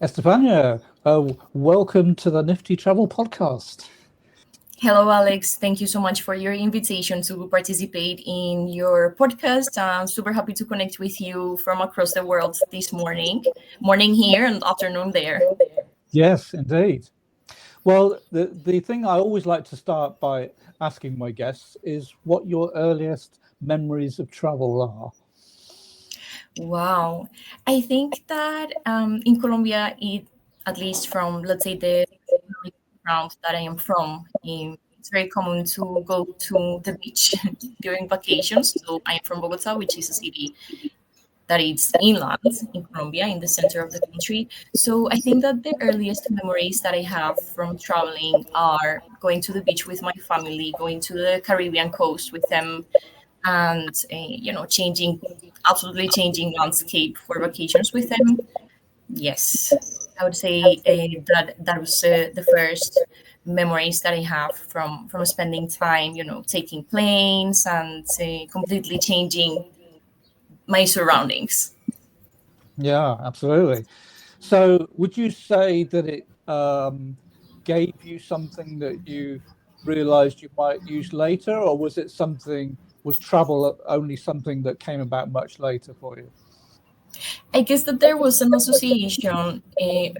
Estefania, welcome to the Nifty Travel Podcast. Hello, Alex. Thank you so much for your invitation to participate in your podcast. I'm super happy to connect with you from across the world this morning. Morning here and afternoon there. Yes, indeed. Well, the thing I always like to start by asking my guests is what your earliest memories of travel are. Wow. I think that in Colombia, at least from, let's say, the background that I am from, it's very common to go to the beach during vacations. So I am from Bogota, which is a city that is inland in Colombia, in the center of the country. So I think that the earliest memories that I have from traveling are going to the beach with my family, going to the Caribbean coast with them, and absolutely changing landscape for vacations with them. Yes, I would say that was the first memories that I have from spending time, taking planes and completely changing my surroundings. Yeah, absolutely. So, would you say that it gave you something that you realized you might use later, or was travel only something that came about much later for you? I guess that there was an association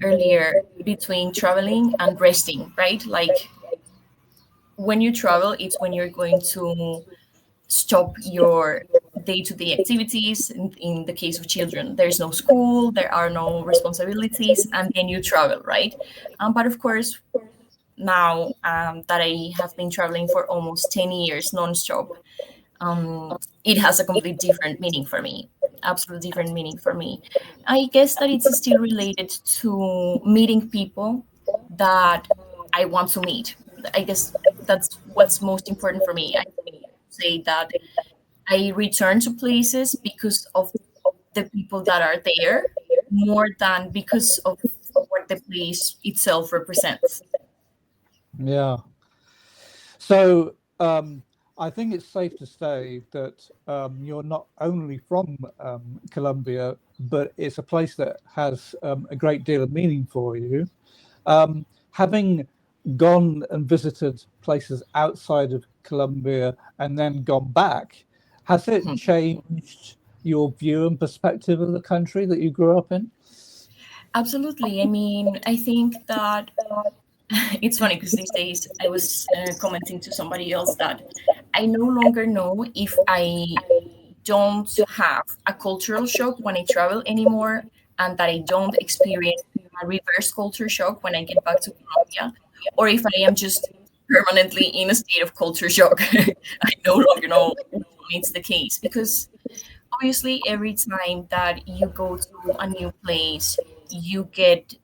earlier between traveling and resting, right? Like when you travel, it's when you're going to stop your day-to-day activities. In the case of children, there's no school, there are no responsibilities, and then you travel, right? But of course, now that I have been traveling for almost 10 years non-stop, it has a complete different meaning for me. Absolute different meaning for me. I guess that it's still related to meeting people that I want to meet. I guess that's what's most important for me. I say that I return to places because of the people that are there more than because of what the place itself represents. Yeah. So, I think it's safe to say that you're not only from Colombia, but it's a place that has a great deal of meaning for you. Having gone and visited places outside of Colombia and then gone back, has it changed your view and perspective of the country that you grew up in? Absolutely. I mean, I think that it's funny because these days I was commenting to somebody else that I no longer know if I don't have a cultural shock when I travel anymore, and that I don't experience a reverse culture shock when I get back to Colombia, or if I am just permanently in a state of culture shock. I no longer know which one it's the case, because obviously every time that you go to a new place, you get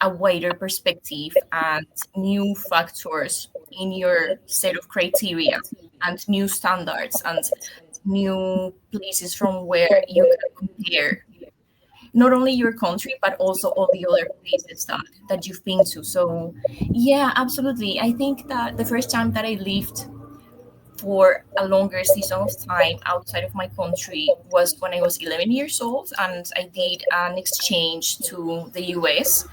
a wider perspective and new factors in your set of criteria and new standards and new places from where you can compare not only your country but also all the other places that you've been to. So yeah, absolutely. I think that the first time that I lived for a longer season of time outside of my country was when I was 11 years old, and I did an exchange to the US.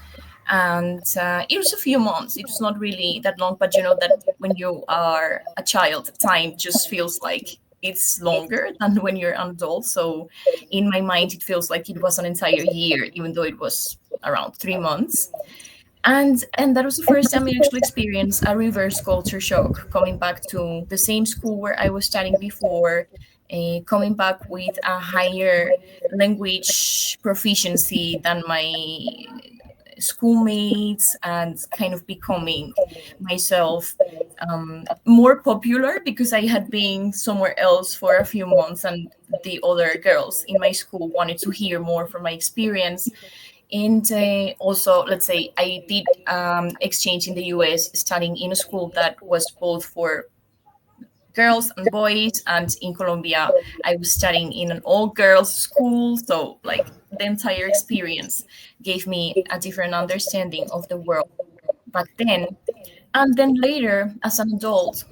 And it was a few months. It was not really that long, but you know that when you are a child, time just feels like it's longer than when you're an adult. So in my mind, it feels like it was an entire year, even though it was around 3 months. And that was the first time I actually experienced a reverse culture shock, coming back to the same school where I was studying before, coming back with a higher language proficiency than my schoolmates and kind of becoming myself more popular, because I had been somewhere else for a few months and the other girls in my school wanted to hear more from my experience. And also, let's say I did exchange in the US, studying in a school that was both for girls and boys, and in Colombia I was studying in an all girls school, so like the entire experience gave me a different understanding of the world back then. And then later, as an adult,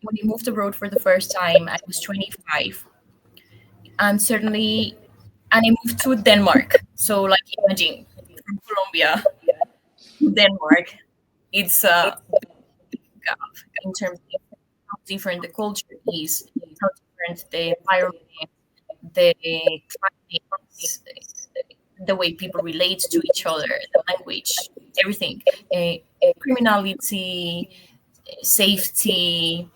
when I moved abroad for the first time, I was 25, and certainly, and I moved to Denmark. So like imagine, from Colombia to Denmark, it's a gap in terms of how different the culture is, how different the environment, the climate, the way people relate to each other, the language, everything, criminality, safety,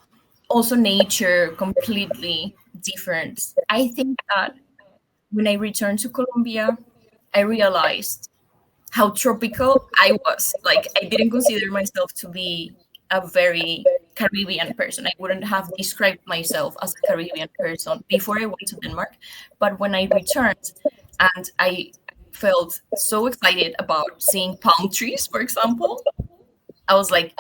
also nature, completely different. I think that when I returned to Colombia, I realized how tropical I was. Like, I didn't consider myself to be a very Caribbean person. I wouldn't have described myself as a Caribbean person before I went to Denmark. But when I returned and I felt so excited about seeing palm trees, for example, I was like,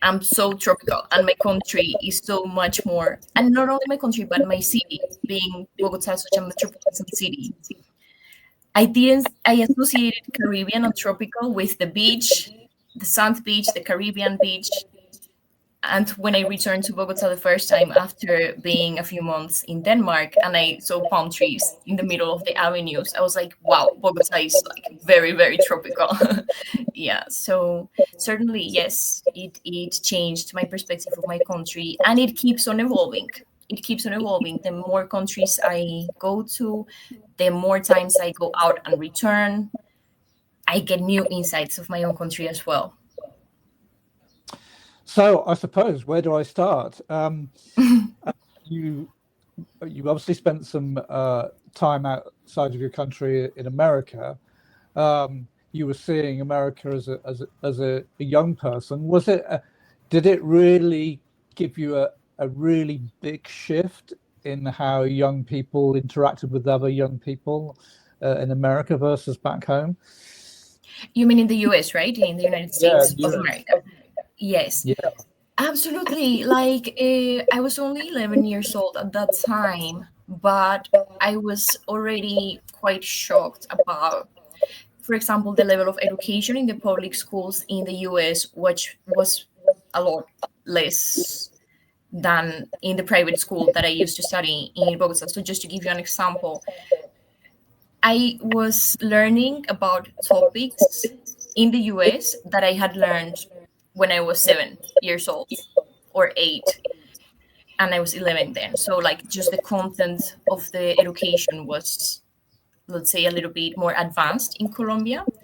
I'm so tropical, and my country is so much more, and not only my country, but my city, being Bogota, such a metropolitan city. I associated Caribbean and tropical with the beach, the sand beach, the Caribbean beach. And when I returned to Bogota the first time after being a few months in Denmark, and I saw palm trees in the middle of the avenues, I was like, wow, Bogota is like very, very tropical. Yeah, so certainly, yes, it changed my perspective of my country, and it keeps on evolving. It keeps on evolving. The more countries I go to, the more times I go out and return, I get new insights of my own country as well. So I suppose, where do I start? You you obviously spent some time outside of your country in America. You were seeing America as a young person. Did it really give you a really big shift in how young people interacted with other young people in America versus back home? You mean in the US, right? In the United Yeah, States of America? Yes, yeah. absolutely. Like, I was only 11 years old at that time, but I was already quite shocked about, for example, the level of education in the public schools in the US, which was a lot less than in the private school that I used to study in Bogota. So, just to give you an example, I was learning about topics in the US that I had learned when I was 7 years old or 8, and I was 11 then. So, like, just the content of the education was, let's say, a little bit more advanced in Colombia. Mhm.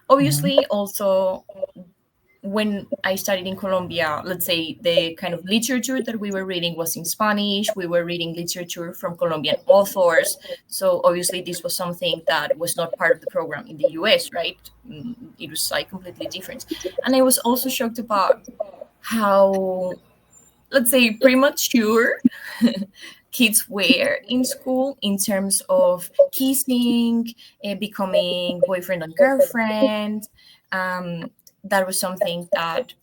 Obviously, also when I studied in Colombia, let's say the kind of literature that we were reading was in Spanish. We were reading literature from Colombian authors. So obviously, this was something that was not part of the program in the US, right? It was like completely different. And I was also shocked about how, let's say, premature kids were in school in terms of kissing, becoming boyfriend and girlfriend. Um, that was something that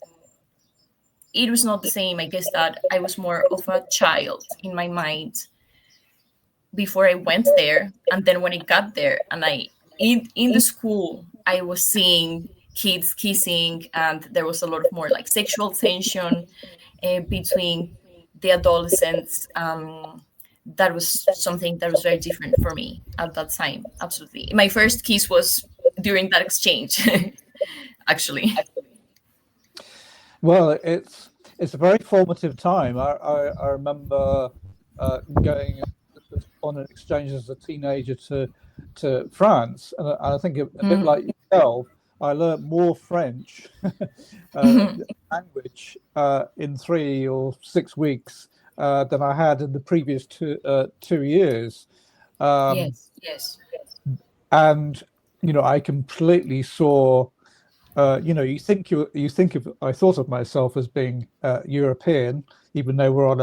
it was not the same. I guess that I was more of a child in my mind before I went there, and then when I got there, and in the school, I was seeing kids kissing, and there was a lot of more like sexual tension between the adolescents. That was something that was very different for me at that time. Absolutely, my first kiss was during that exchange, actually. Well, it's a very formative time. I remember going on an exchange as a teenager to France, and I think a bit Mm, like yourself, I learned more French mhm. language in 3 or 6 weeks than I had in the previous 2 years. Um, Yes, yes. and I completely saw. I thought of myself as being European, even though we're on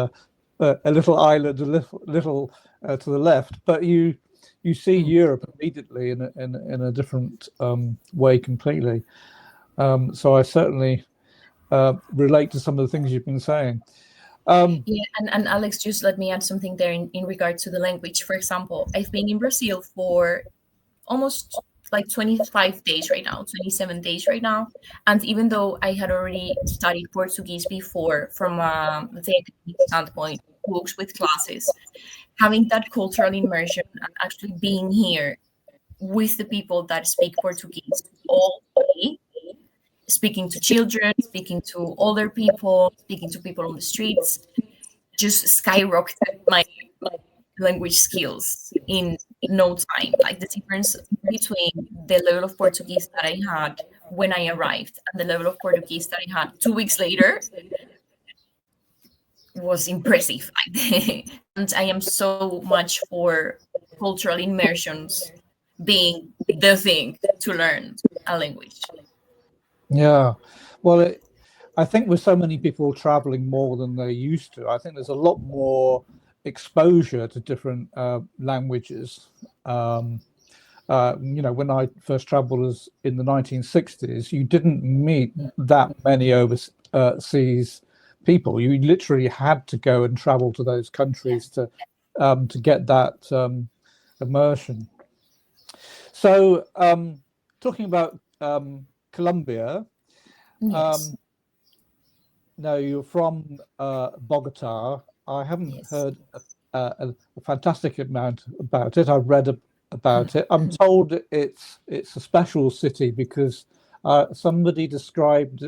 a little island, a little to the left. But you see Europe immediately in a different way completely. So I certainly relate to some of the things you've been saying. Yeah, and Alex, just let me add something there in regard to the language. For example, I've been in Brazil for almost like 25 days right now, 27 days right now. And even though I had already studied Portuguese before from let's say academic standpoint, books with classes, having that cultural immersion and actually being here with the people that speak Portuguese all day, speaking to children, speaking to older people, speaking to people on the streets, just skyrocketed my language skills in no time. Like the difference between the level of Portuguese that I had when I arrived and the level of Portuguese that I had 2 weeks later was impressive. And I am so much for cultural immersions being the thing to learn a language. Yeah, well, I think with so many people traveling more than they used to, I think there's a lot more exposure to different languages. Um, when I first traveled as in the 1960s, you didn't meet that many overseas people. You literally had to go and travel to those countries to get that immersion. So, talking about Colombia, Yes, um, no, you're from Bogota. I haven't yes. heard a fantastic amount about it. I've read about it. I'm told it's a special city because somebody described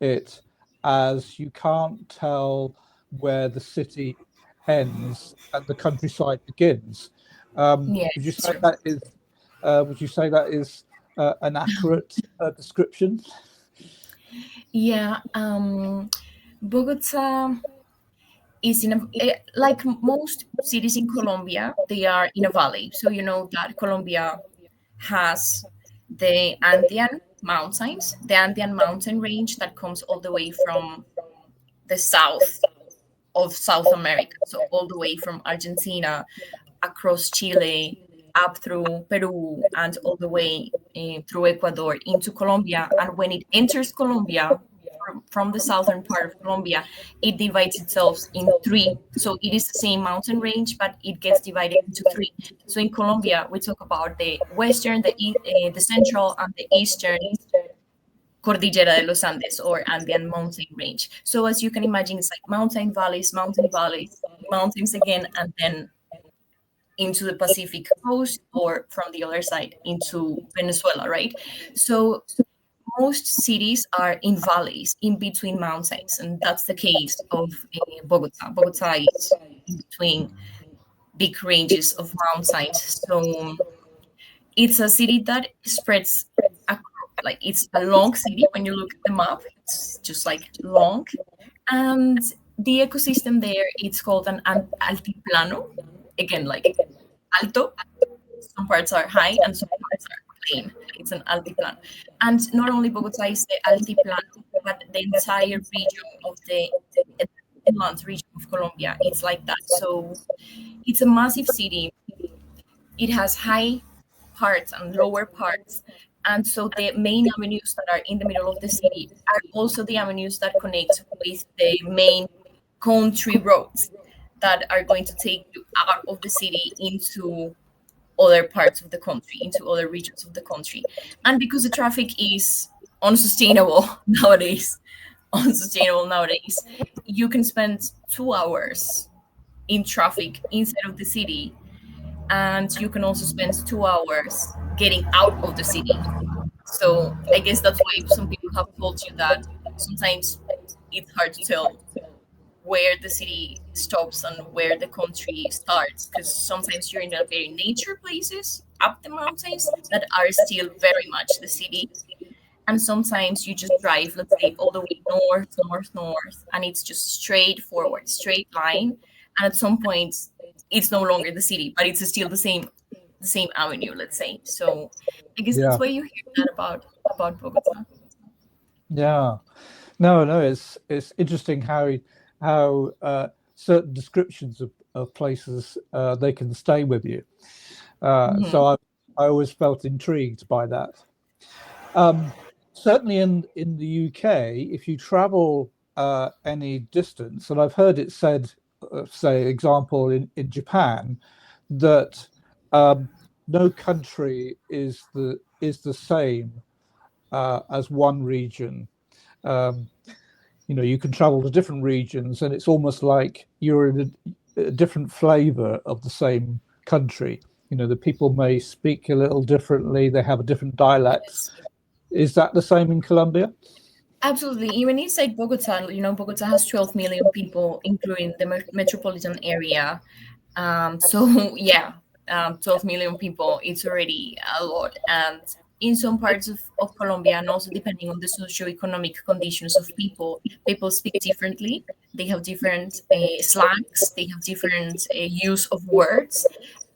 it as you can't tell where the city ends and the countryside begins. Yes, Would you it's say true. that is? Would you say that is an accurate description? Yeah, Bogota is in like most cities in Colombia, they are in a valley. So you know that Colombia has the Andean mountains, the Andean mountain range that comes all the way from the south of South America, so all the way from Argentina across Chile, up through Peru, and all the way through Ecuador into Colombia. And when it enters Colombia, from the southern part of Colombia, it divides itself in three. So it is the same mountain range, but it gets divided into three. So in Colombia, we talk about the western, the central, and the eastern Cordillera de los Andes or Andean mountain range. So as you can imagine, it's like mountain valleys, mountains again, and then into the Pacific coast or from the other side into Venezuela, right? So most cities are in valleys in between mountains, and that's the case of Bogota. Bogota is in between big ranges of mountains. So it's a city that spreads like it's a long city when you look at the map. It's just like long, and the ecosystem there it's called an altiplano. Again, like alto. Some parts are high and some parts are plain. It's an altiplano. And not only Bogota is the altiplano, but the entire region of the inland region of Colombia, it's like that. So it's a massive city. It has high parts and lower parts. And so the main avenues that are in the middle of the city are also the avenues that connect with the main country roads that are going to take you out of the city into other parts of the country, into other regions of the country. And because the traffic is unsustainable nowadays, unsustainable nowadays, you can spend 2 hours in traffic inside of the city, and you can also spend 2 hours getting out of the city. So I guess that's why some people have told you that sometimes it's hard to tell where the city stops and where the country starts, because sometimes you're in a very nature places up the mountains that are still very much the city, and sometimes you just drive, let's say, all the way north, and it's just straight forward, straight line, and at some point it's no longer the city, but it's still the same the same avenue, let's say. So I guess that's Yeah. why you hear that about Bogota. Yeah. No, it's interesting how certain descriptions of places they can stay with you. So I always felt intrigued by that. Um, Certainly in the UK, if you travel any distance, and I've heard it said, say, example in Japan, that um, no country is the same as one region. Um, you can travel to different regions, and it's almost like you're in a different flavor of the same country. The people may speak a little differently, they have different dialects. Yes. Is that the same in Colombia? Absolutely. Even inside Bogota, Bogota has 12 million people, including the metropolitan area. So yeah, 12 million people, it's already a lot. And in some parts of Colombia, and also depending on the socioeconomic conditions of people speak differently. They have different slangs, they have different use of words,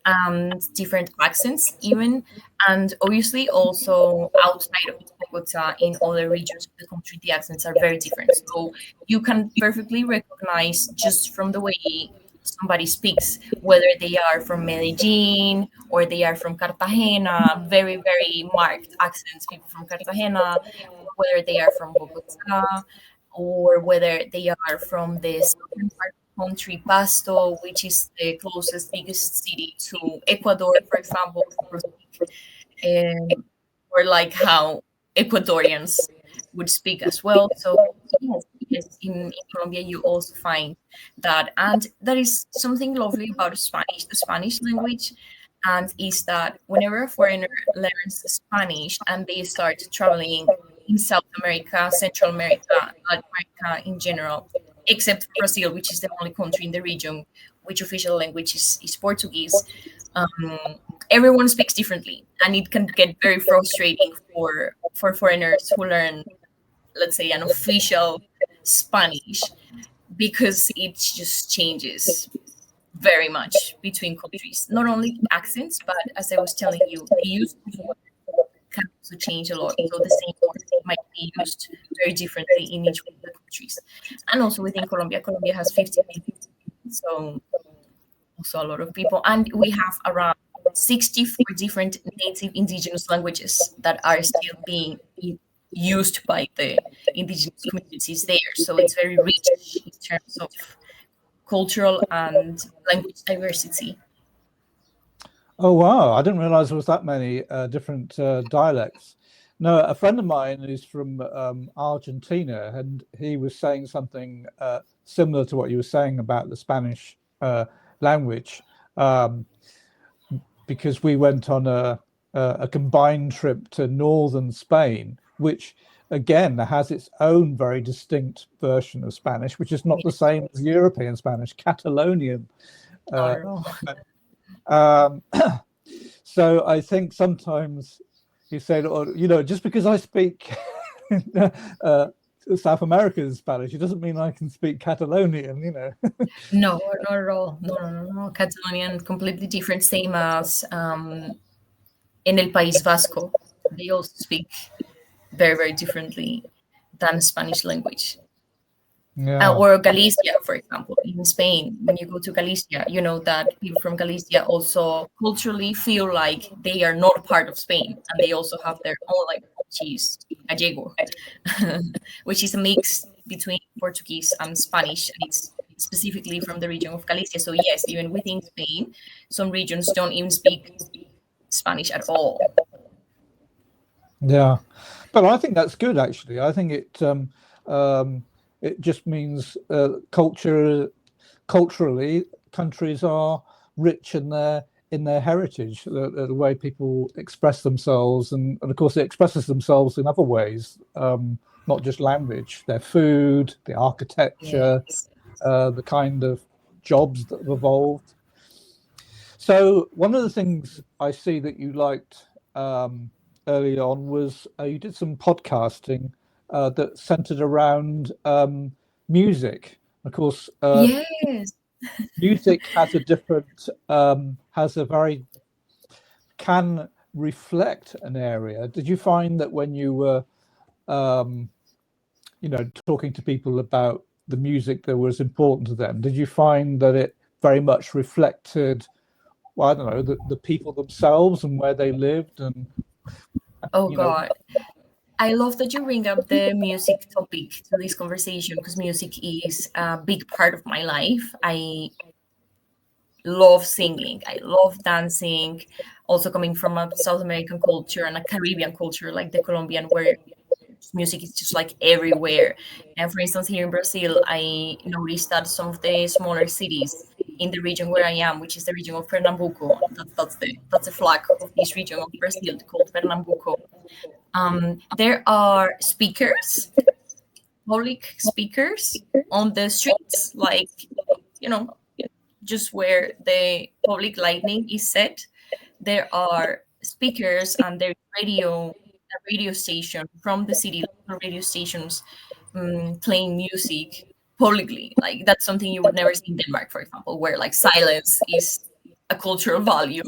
and different accents even, and obviously also outside of Bogota in other regions of the country the accents are very different, so you can perfectly recognize just from the way somebody speaks whether they are from Medellin or they are from Cartagena, very very marked accents, people from Cartagena, or whether they are from Bogota, or whether they are from the southern part country, Pasto, which is the closest, biggest city to Ecuador, for example, people speak, or like how Ecuadorians would speak as well. So yes, yes, in Colombia you also find that, and that is something lovely about Spanish, the Spanish language, and is that whenever a foreigner learns Spanish and they start traveling in South America, Central America, Latin America in general, except Brazil, which is the only country in the region which official language is Portuguese. Everyone speaks differently, and it can get very frustrating for foreigners who learn, let's say, an official Spanish, because it just changes very much between countries. Not only accents, but as I was telling you, the use of words can also change a lot. So the same word might be used very differently in each one of the countries. And also within Colombia, Colombia has 50 million, so also a lot of people. And we have around 64 different native indigenous languages that are still being used by the indigenous communities there. So it's very rich in terms of cultural and language diversity. Oh wow! I didn't realize there was that many different dialects. No, a friend of mine is from Argentina, and he was saying something similar to what you were saying about the Spanish language, um, because we went on a combined trip to northern Spain, which again has its own very distinct version of Spanish, which is not the Yes, same as European Spanish, Catalonian. not Uh, at all. um, So I think sometimes you say, or just because I speak uh, South American Spanish, it doesn't mean I can speak Catalonian. No, not at all. No, no, no, no. Catalonian, completely different. Same as in El País Vasco. They also speak very, very differently than Spanish language. Yeah, Or Galicia, for example, in Spain, when you go to Galicia, you know that people from Galicia also culturally feel like they are not part of Spain, and they also have their own language, which is Gallego, which is a mix between Portuguese and Spanish, and it's specifically from the region of Galicia. So yes, even within Spain, some regions don't even speak Spanish at all. yeah. But I think that's good actually. I think it just means culturally countries are rich in their heritage, the way people express themselves, and of course it expresses themselves in other ways, not just language, their food, the architecture, Yes. the kind of jobs that have evolved. So one of the things I see that you liked early on was you did some podcasting that centered around music. Of course, Yes. music has a very can reflect an area. Did you find that when you were, talking to people about the music that was important to them, did you find that it very much reflected, well, I don't know, the people themselves and where they lived, and Oh God. I love that you bring up the music topic to this conversation because music is a big part of my life. I love singing. I love dancing. Also coming from a South American culture and a Caribbean culture like the Colombian, where music is just like everywhere. And for instance, here in Brazil, I noticed that some of the smaller cities in the region where I am, which is the region of Pernambuco, that's the flag of this region of Brazil called Pernambuco. There are speakers, public speakers on the streets, like you know, just where the public lighting is set. There are speakers and there is a radio station from the city, local radio stations playing music publicly. Like that's something you would never see in Denmark, for example, where like silence is a cultural value.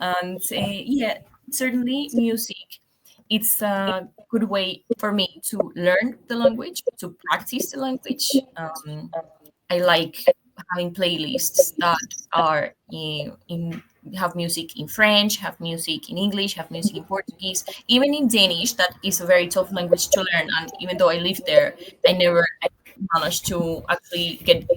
And yeah, certainly music. It's a good way for me to learn the language, to practice the language. I like having playlists that are in have music in French, have music in English, have music in Portuguese, even in Danish. That is a very tough language to learn, and even though I lived there, I never managed to actually get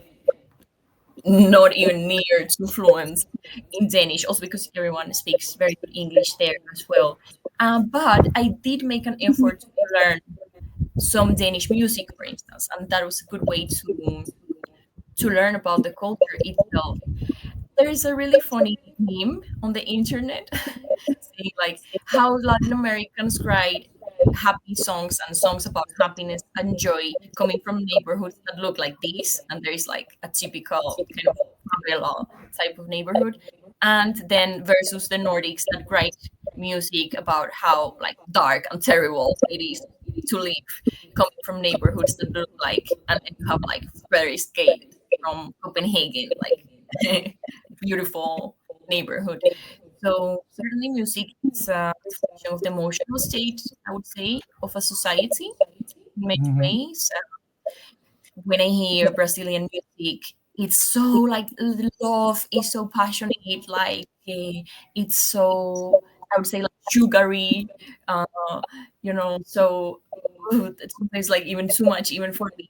not even near to fluent in Danish. Also because everyone speaks very good English there as well. But I did make an effort to learn some Danish music, for instance, and that was a good way to learn about the culture itself. There is a really funny meme on the internet saying like how Latin Americans write happy songs and songs about happiness and joy coming from neighborhoods that look like this, and there is like a typical kind of favela type of neighborhood, and then versus the Nordics that write music about how like dark and terrible it is to live coming from neighborhoods that look like, and then you have like Frederick's Gate from Copenhagen, like beautiful neighborhood. So certainly music is a reflection of the emotional state, I would say, of a society in many Mhm. ways. When I hear Brazilian music, it's so like the love is so passionate, like it's so, I would say, like sugary, uh, so it's sometimes like even too much, even for me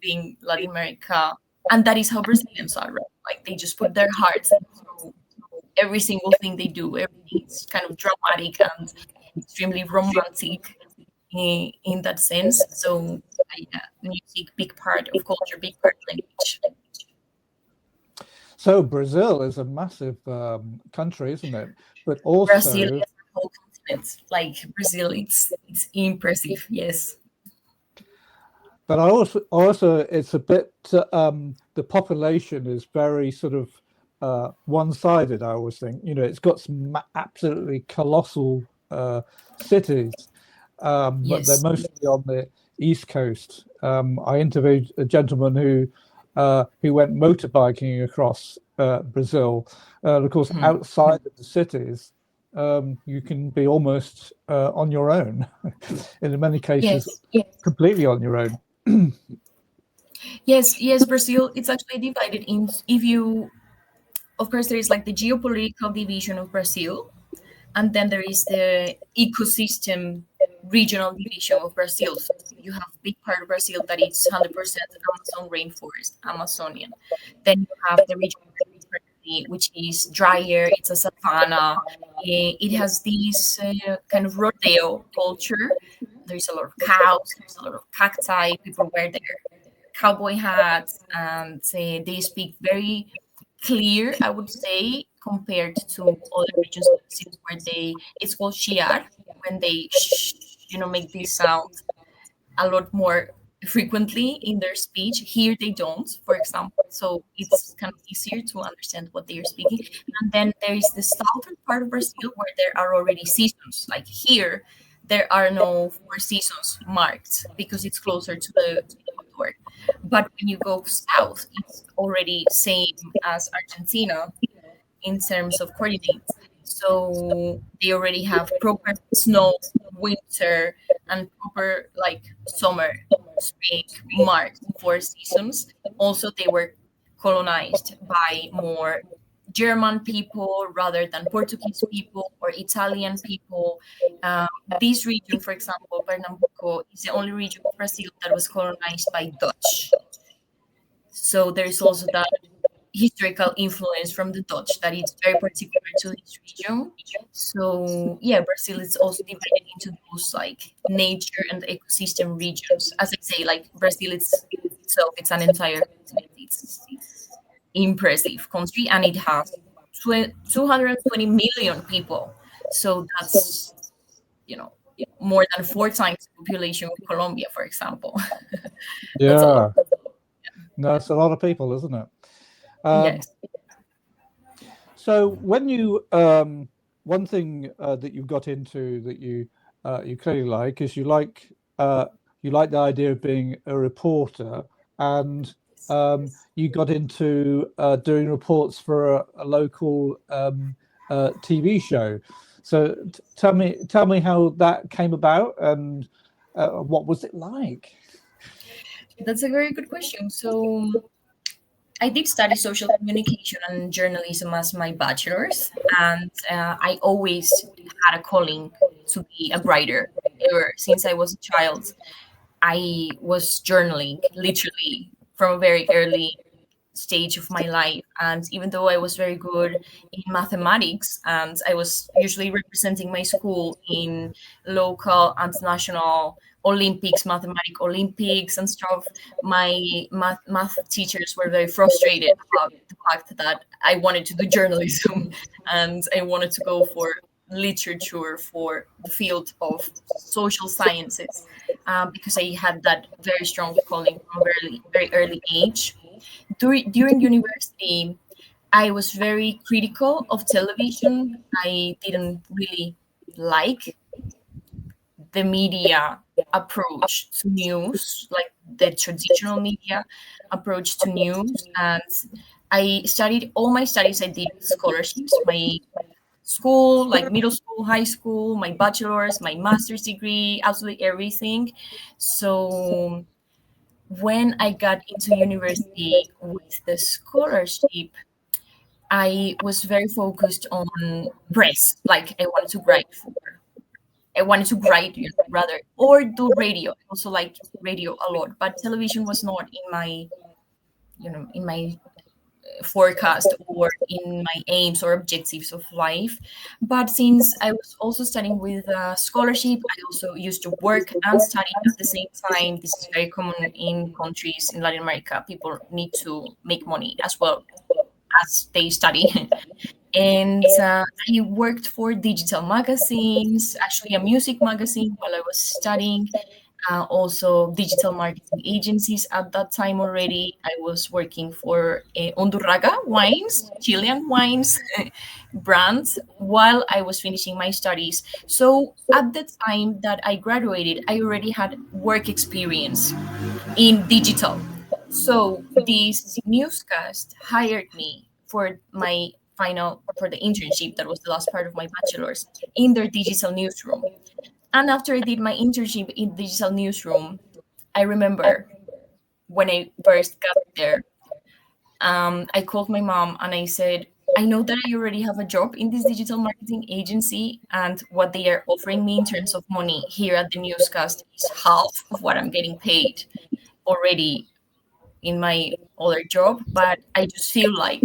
being Latin America. And that is how Brazilians are, right? Like they just put their hearts into every single thing they do. Everything is kind of dramatic and extremely romantic in that sense. So yeah, music, big part of culture, big part of language. So Brazil is a massive country, isn't it? But Brazil is also, a whole continent. Like Brazil, it's impressive. Yes. but I also it's a bit the population is very sort of one-sided. I always think, it's got some absolutely colossal cities, but they're Yes. mostly on the east coast. I interviewed a gentleman who went motorbiking across Brazil. Of course, Mhm. outside of the cities, you can be almost on your own. In many cases, Yes. completely on your own. Yes. Yes. Brazil. It's actually divided in. If you, of course, there is like the geopolitical division of Brazil, and then there is the ecosystem regional division of Brazil. So you have a big part of Brazil that is 100% Amazon rainforest, Amazonian. Then you have the region which is drier. It's a savanna. It has this kind of rodeo culture. There's a lot of cows. There's a lot of cacti. People wear their cowboy hats, and they speak very clear, I would say, compared to other regions of Brazil where it's called chiar, when they make this sound a lot more frequently in their speech. Here they don't, for example. So it's kind of easier to understand what they are speaking. And then there is the southern part of Brazil where there are already seasons. Like here, there are no 4 seasons marked because it's closer to the equator. But when you go south, it's already same as Argentina in terms of coordinates. So they already have proper snow, winter, and proper like summer, spring marked for seasons. Also, they were colonized by more German people rather than Portuguese people or Italian people. This region, for example, Pernambuco, is the only region of Brazil that was colonized by Dutch. So there is also that historical influence from the Dutch that is very particular to this region. So yeah, Brazil is also divided into those like nature and ecosystem regions. As I say, like Brazil itself, it's an entire continent. It's impressive country, and it has 220 million people. So that's, you know, more than 4 times the population of Colombia, for example. That's a lot. Yeah, no, it's a lot of people, isn't it? Um, Yes. so when you one thing that you got into that you clearly like is you like the idea of being a reporter, and you got into doing reports for a local TV show. So tell me how that came about, and what was it like? That's a very good question. So I did study social communication and journalism as my bachelor's, and I always had a calling to be a writer. Ever since I was a child, I was journaling literally from a very early stage of my life. And even though I was very good in mathematics and I was usually representing my school in local and national Olympics, mathematic Olympics and stuff, my math teachers were very frustrated about the fact that I wanted to do journalism and I wanted to go for literature, for the field of social sciences, because I had that very strong calling from a very early age. During university, I was very critical of television. I didn't really like the media approach to news, like the traditional media approach to news. And I studied all my studies, I did scholarships, my school, like middle school, high school, my bachelor's, my master's degree, absolutely everything. So when I got into university with the scholarship, I was very focused on press. Like I wanted to write, rather, or do radio. I also like radio a lot, but television was not in my, in my forecast or in my aims or objectives of life. But since I was also studying with a scholarship, I also used to work and study at the same time. This is very common in countries in Latin America. People need to make money as well as they study. And I worked for digital magazines, actually a music magazine while I was studying, also digital marketing agencies at that time already. I was working for Undurraga wines, Chilean wines brands while I was finishing my studies. So at the time that I graduated, I already had work experience in digital. So this newscast hired me for my for the internship, that was the last part of my bachelor's, in their digital newsroom. And after I did my internship in digital newsroom, I remember when I first got there, I called my mom and I said, I know that I already have a job in this digital marketing agency, and what they are offering me in terms of money here at the newscast is half of what I'm getting paid already in my other job. But I just feel like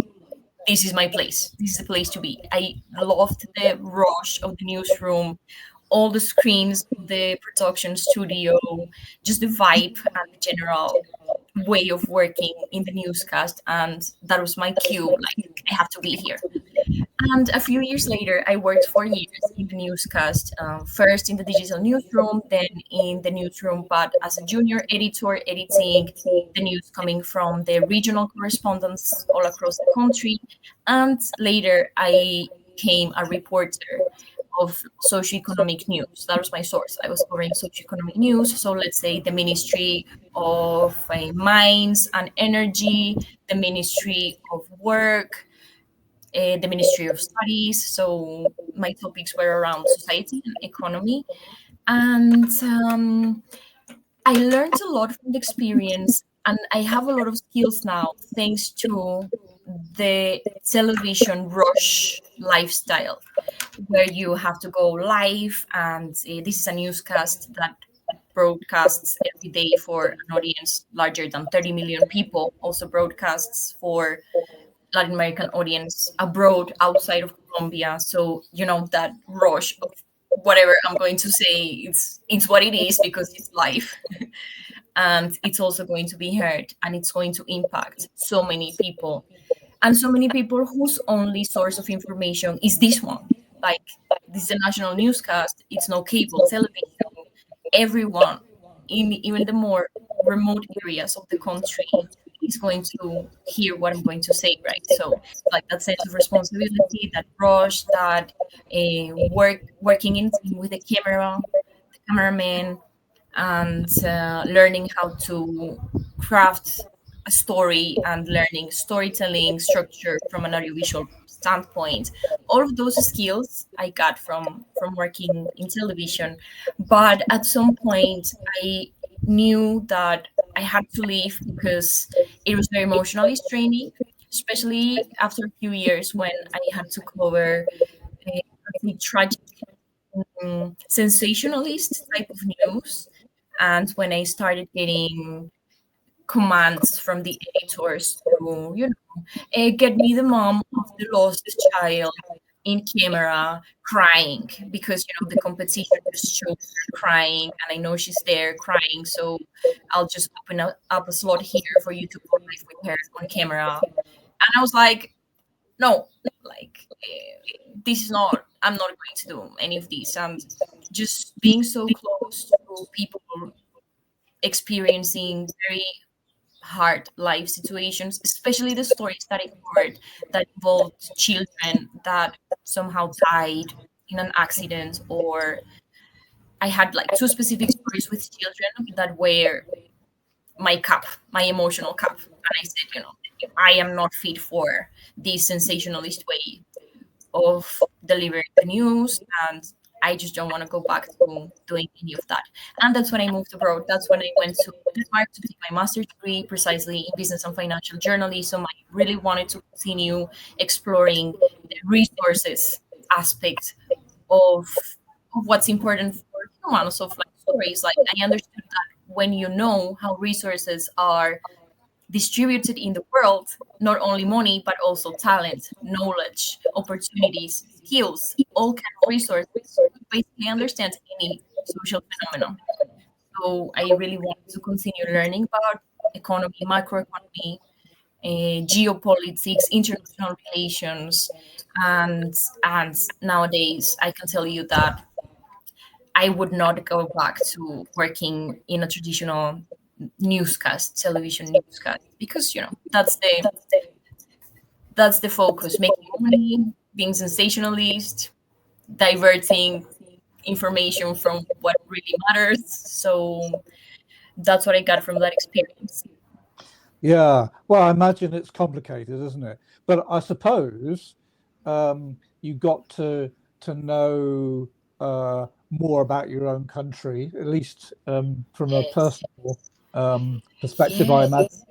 this is my place. This is the place to be. I loved the rush of the newsroom, all the screens, the production studio, just the vibe and the general way of working in the newscast. And that was my cue, like, I have to be here. And a few years later, I worked 4 years in the newscast, first in the digital newsroom, then in the newsroom, but as a junior editor, editing the news coming from the regional correspondents all across the country. And later, I became a reporter of socioeconomic news. That was my source. I was covering socioeconomic news. So let's say the Ministry of Mines and Energy, the Ministry of Work, the Ministry of Studies. So my topics were around society and economy. And I learned a lot from the experience, and I have a lot of skills now thanks to the television rush lifestyle, where you have to go live, and this is a newscast that broadcasts every day for an audience larger than 30 million people, also broadcasts for Latin American audience abroad outside of Colombia. So that rush of whatever I'm going to say, it's what it is because it's live. And it's also going to be heard, and it's going to impact so many people, and so many people whose only source of information is this one. Like, this is a national newscast, it's no cable television. Everyone in even the more remote areas of the country is going to hear what I'm going to say, right? So, like, that sense of responsibility, that rush, that working in team with the cameraman, and learning how to craft a story, and learning storytelling structure from an audiovisual standpoint. All of those skills I got from working in television. But at some point, I knew that I had to leave because it was very emotionally straining, especially after a few years when I had to cover the tragic, sensationalist type of news. And when I started getting commands from the editors to, get me the mom of the lost child in camera crying, because the competition just shows her crying, and I know she's there crying, so I'll just open up a slot here for you to go live with her on camera. And I was like, no, like, this is not, I'm not going to do any of these. And just being so close to people experiencing very hard life situations, especially the stories that I covered that involved children that somehow died in an accident, or I had like two specific stories with children that were my cup, my emotional cup. And I said, I am not fit for this sensationalist way of delivering the news, and I just don't want to go back to doing any of that. And that's when I moved abroad. That's when I went to Denmark to take my master's degree precisely in business and financial journalism. I really wanted to continue exploring the resources aspect of, what's important for humans, of like stories. Like, I understood that when you know how resources are distributed in the world, not only money, but also talent, knowledge, opportunities, skills, all kind of resources, you basically understand any social phenomenon. So I really wanted to continue learning about economy, macroeconomy, geopolitics, international relations, and nowadays I can tell you that I would not go back to working in a traditional newscast, television newscast, because that's the focus: making money, being sensationalist, diverting information from what really matters. So that's what I got from that experience. Yeah, well, I imagine it's complicated, isn't it? But I suppose you got to know more about your own country, at least from a Yes. personal perspective, I imagine. Yes.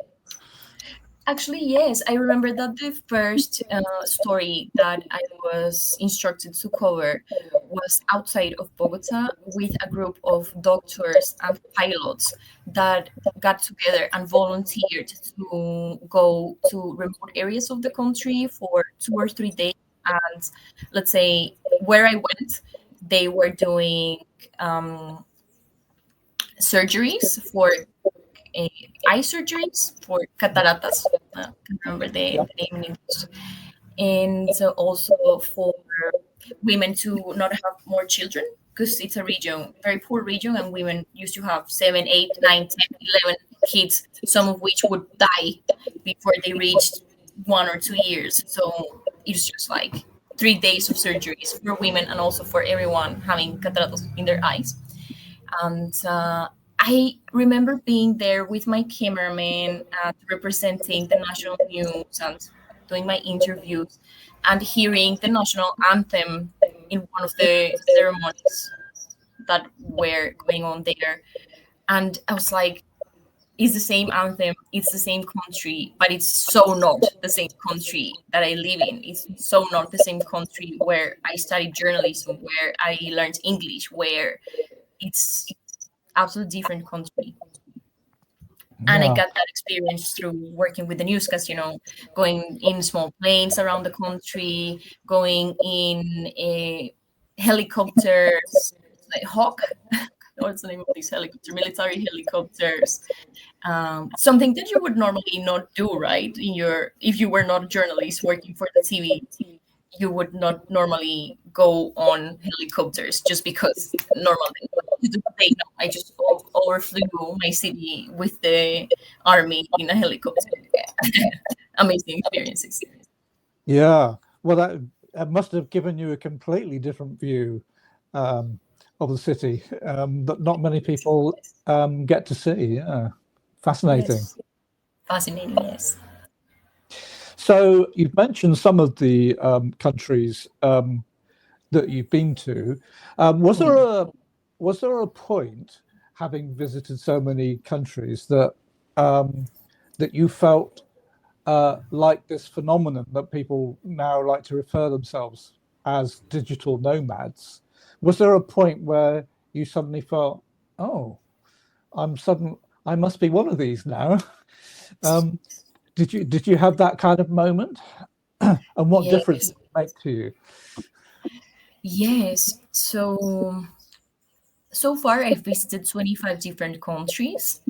Actually, yes. I remember that the first story that I was instructed to cover was outside of Bogota with a group of doctors and pilots that got together and volunteered to go to remote areas of the country for 2 or 3 days. And let's say where I went, they were doing um, surgeries for uh, eye surgeries for cataratas. I can't remember the name in English. And so also for women to not have more children, because it's a region, very poor region, and women used to have 7, 8, 9, 10, 11 kids, some of which would die before they reached 1 or 2 years. So it's just like 3 days of surgeries for women, and also for everyone having cataratas in their eyes. And I remember being there with my cameraman and representing the national news, and doing my interviews, and hearing the national anthem in one of the ceremonies that were going on there. And I was like, it's the same anthem, it's the same country, but it's so not the same country that I live in. It's so not the same country where I studied journalism, where I learned English, where it's absolutely different country. And I Yeah. got that experience through working with the newscast, going in small planes around the country, going in helicopters, like Hawk. What's the name of these helicopters? Military helicopters. Something that you would normally not do, right? If you were not a journalist working for the TV, you would not normally go on helicopters just because normally they know. I just overflew my city with the army in a helicopter. Amazing experiences. Yeah. Well, that must have given you a completely different view of the city that not many people get to see. Yeah. Fascinating. Yes. Fascinating, yes. So you've mentioned some of the countries that you've been to. Was there a point, having visited so many countries, that that you felt like this phenomenon that people now like to refer themselves as digital nomads? Was there a point where you suddenly felt, oh, I must be one of these now? Um, did you have that kind of moment? And what difference Yes. did it make to you? Yes. So far I've visited 25 different countries.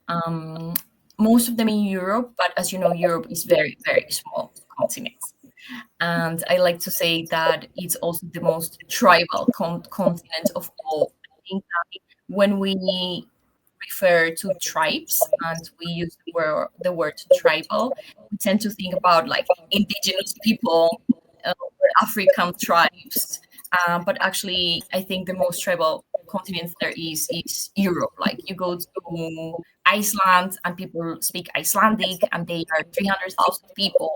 Um, Most of them in Europe, but as you know, Europe is very, very small continent. And I like to say that it's also the most tribal continent of all. I think that when we refer to tribes and we use the word tribal, we tend to think about like indigenous people, or African tribes. But actually, I think the most tribal continent there is Europe. Like you go to Iceland and people speak Icelandic and they are 300,000 people.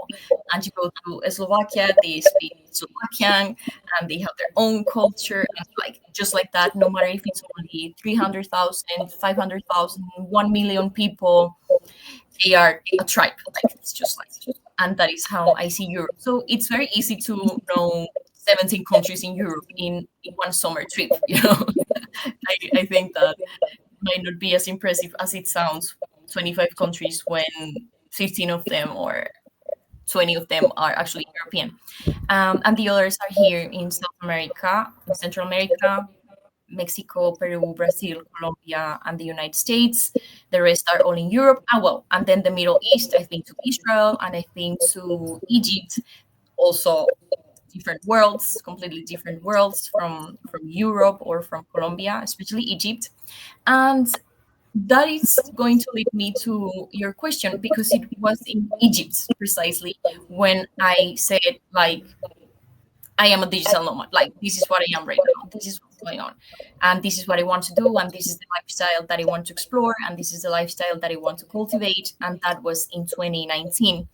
And you go to Slovakia, they speak Slovakian and they have their own culture. And like just like that, no matter if it's only 300,000, 500,000, 1 million people, they are a tribe. Like it's just like, and that is how I see Europe. So it's very easy to know 17 countries in Europe in one summer trip. I think that might not be as impressive as it sounds. 25 countries when 15 of them or 20 of them are actually European. And the others are here in South America, in Central America, Mexico, Peru, Brazil, Colombia, and the United States. The rest are all in Europe. And then the Middle East, I've been to Israel and I've been to Egypt, also different worlds, completely different worlds from Europe or from Colombia, especially Egypt. And that is going to lead me to your question because it was in Egypt precisely when I said like I am a digital nomad. Like this is what I am right now. This is what's going on, and this is what I want to do, and this is the lifestyle that I want to explore, and this is the lifestyle that I want to cultivate. And that was in 2019.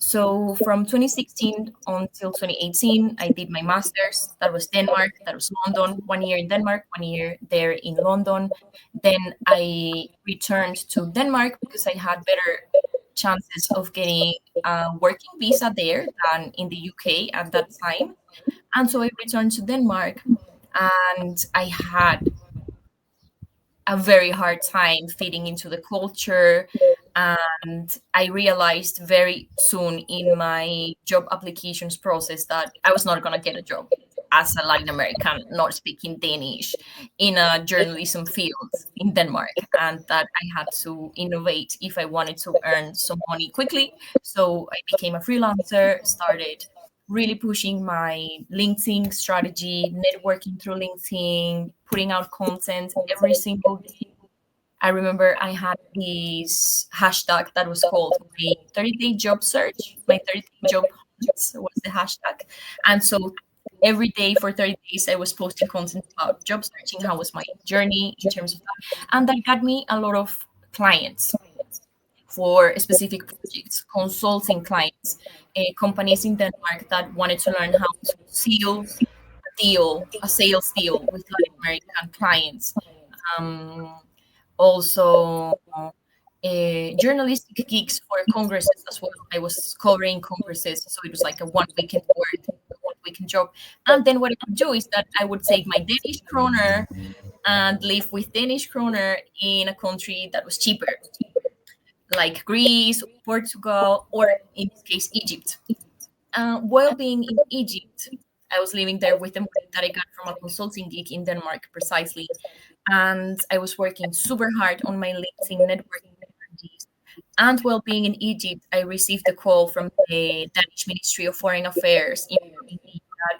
So from 2016 until 2018, I did my master's. That was Denmark. That was London. 1 year in Denmark, 1 year there in London. Then I returned to Denmark because I had better chances of getting a working visa there than in the UK at that time. And so I returned to Denmark and I had a very hard time fitting into the culture. And I realized very soon in my job applications process that I was not going to get a job as a Latin American, not speaking Danish, in a journalism field in Denmark, and that I had to innovate if I wanted to earn some money quickly. So I became a freelancer, started really pushing my LinkedIn strategy, networking through LinkedIn, putting out content every single day. I remember I had this hashtag that was called my 30-day job search, my 30-day job hunt was the hashtag. And so every day for 30 days, I was posting content about job searching, how was my journey in terms of that. And that got me a lot of clients for specific projects, consulting clients, companies in Denmark that wanted to learn how to seal a sales deal with Latin American clients. Um, Also, journalistic gigs for congresses as well. I was covering congresses, so it was like a 1 weekend work, a 1 weekend job. And then what I would do is that I would take my Danish kroner and live with Danish kroner in a country that was cheaper, like Greece, Portugal, or in this case, Egypt. While being in Egypt, I was living there with the money that I got from a consulting gig in Denmark, precisely. And I was working super hard on my LinkedIn networking strategies. And while being in Egypt, I received a call from the Danish Ministry of Foreign Affairs informing me that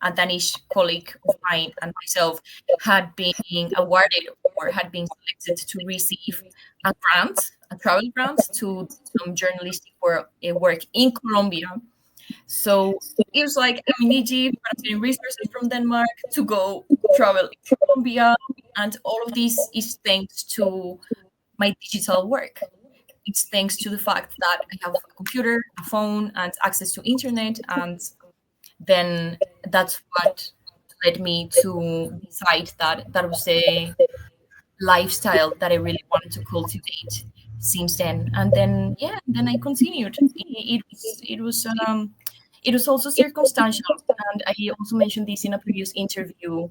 a Danish colleague of mine and myself, had been awarded or had been selected to receive a grant, a travel grant to some journalistic work in Colombia. So it was like, I'm in Egypt, but I'm getting resources from Denmark to go travel in Colombia. And all of this is thanks to my digital work. It's thanks to the fact that I have a computer, a phone, and access to internet. And then that's what led me to decide that that was a lifestyle that I really wanted to cultivate since then. And then, yeah, then I continued. It was also circumstantial, and I also mentioned this in a previous interview,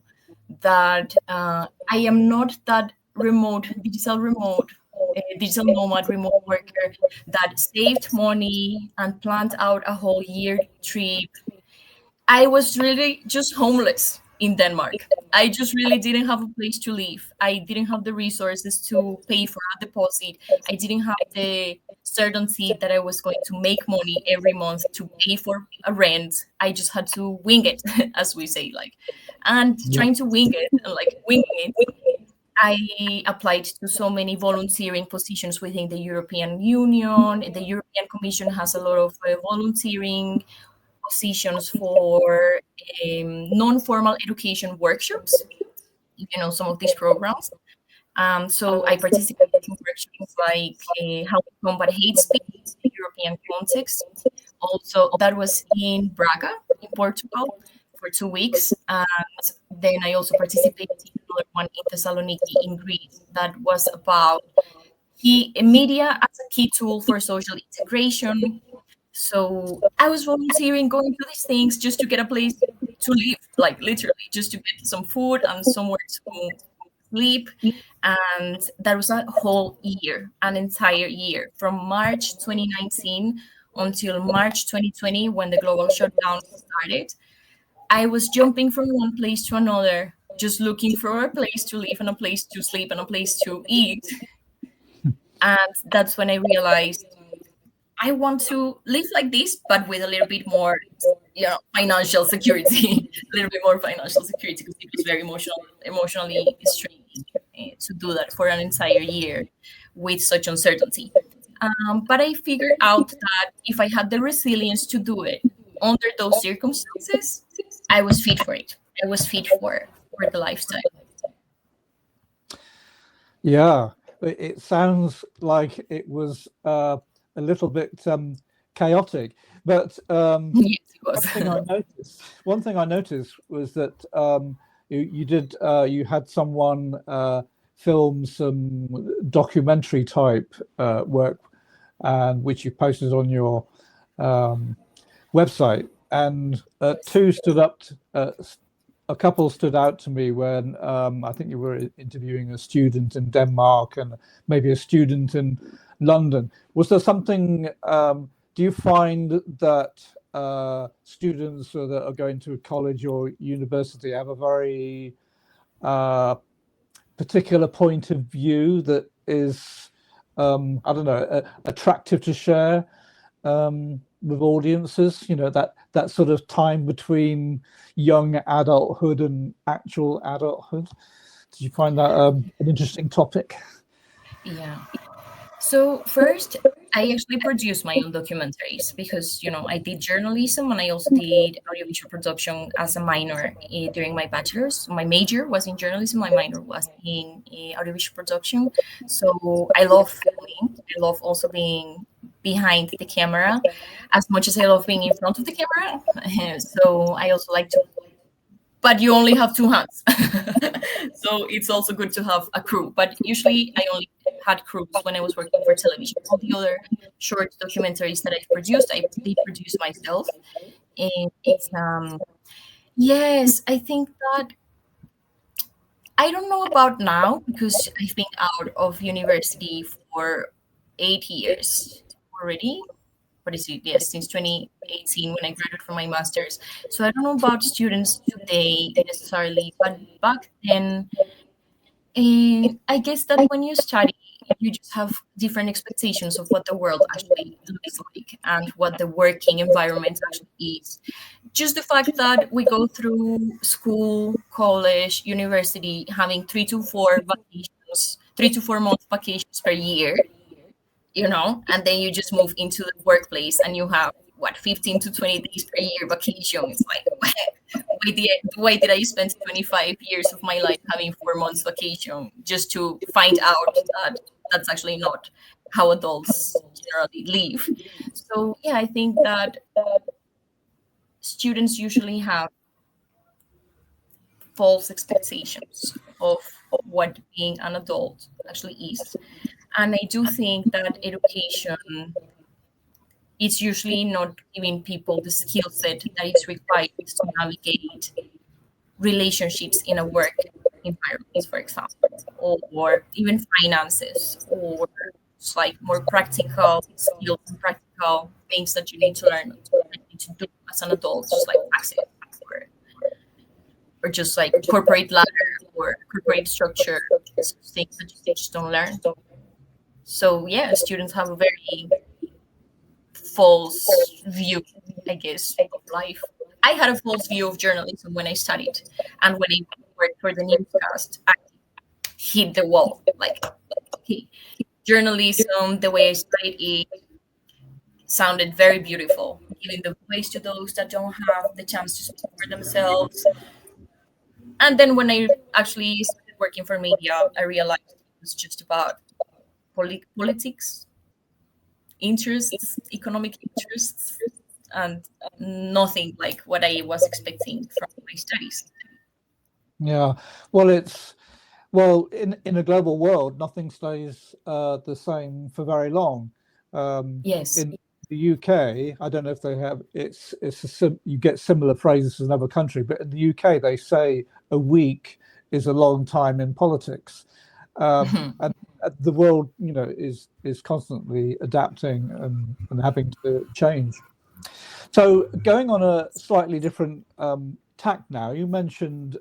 that I am not that digital nomad, remote worker that saved money and planned out a whole year trip. I was really just homeless in Denmark. I just really didn't have a place to live. I didn't have the resources to pay for a deposit. I didn't have the certainty that I was going to make money every month to pay for a rent. I just had to wing it, as we say, like, and trying to wing it, like winging it. I applied to so many volunteering positions within the European Union. The European Commission has a lot of volunteering positions for non-formal education workshops, some of these programs. So I participated in workshops like how to combat hate speech in the European context. Also, that was in Braga, in Portugal, for 2 weeks. And then I also participated in another one in Thessaloniki, in Greece, that was about media as a key tool for social integration. So I was volunteering, going to these things just to get a place to live, like literally just to get some food and somewhere to sleep. And that was a whole year, an entire year, from March 2019 until March 2020, when the global shutdown started. I was jumping from one place to another, just looking for a place to live and a place to sleep and a place to eat. And that's when I realized I want to live like this, but with a little bit more, financial security, a little bit more financial security, because it was very emotionally straining to do that for an entire year with such uncertainty. But I figured out that if I had the resilience to do it under those circumstances, I was fit for it. I was fit for the lifestyle. Yeah, it sounds like it was a little bit chaotic, but Yes, it was. one thing I noticed was that you had someone film some documentary type work, and which you posted on your website, and a couple stood out to me when I think you were interviewing a student in Denmark and maybe a student in London. Was there something, do you find that students that are going to college or university have a very particular point of view that is, I don't know, attractive to share with audiences, that sort of time between young adulthood and actual adulthood? Did you find that an interesting topic? Yeah. So first, I actually produced my own documentaries because I did journalism and I also did audiovisual production as a minor during my bachelor's. So my major was in journalism, my minor was in audiovisual production. So I love filming. I love also being behind the camera as much as I love being in front of the camera. So I also like to, but you only have two hands. So it's also good to have a crew. But usually I only had crews when I was working for television. All the other short documentaries that I've produced, I did produce myself. And it's yes, I think that I don't know about now because I've been out of university for 8 years already. What is it? Yes, since 2018 when I graduated from my master's. So I don't know about students today necessarily, but back then, and I guess that when you study, you just have different expectations of what the world actually looks like and what the working environment actually is. Just the fact that we go through school, college, university, having 3 to 4 month vacations per year, and then you just move into the workplace and you have what 15 to 20 days per year vacation. It's like why did I spend 25 years of my life having 4 months vacation just to find out that that's actually not how adults generally live? So yeah, I think that students usually have false expectations of what being an adult actually is. And I do think that education is usually not giving people the skill set that is required to navigate relationships in a work environment, for example, or even finances, or just like more practical skills and practical things that you need to learn, that you need to do as an adult, just like taxes, or, or just like corporate ladder or corporate structure, things that you just don't learn. So yeah, students have a very false view, I guess, of life. I had a false view of journalism when I studied, and when I worked for the newscast, I hit the wall. Like, okay, journalism, the way I studied it, sounded very beautiful, giving the voice to those that don't have the chance to speak for themselves. And then when I actually started working for media, I realized it was just about politics, interests, economic interests, and nothing like what I was expecting from my studies. Yeah. Well, in a global world, nothing stays the same for very long. Yes. In the UK, I don't know if they have you get similar phrases in another country, but in the UK they say a week is a long time in politics, Mhm. and the world, is constantly adapting and having to change. So, going on a slightly different tack now, you mentioned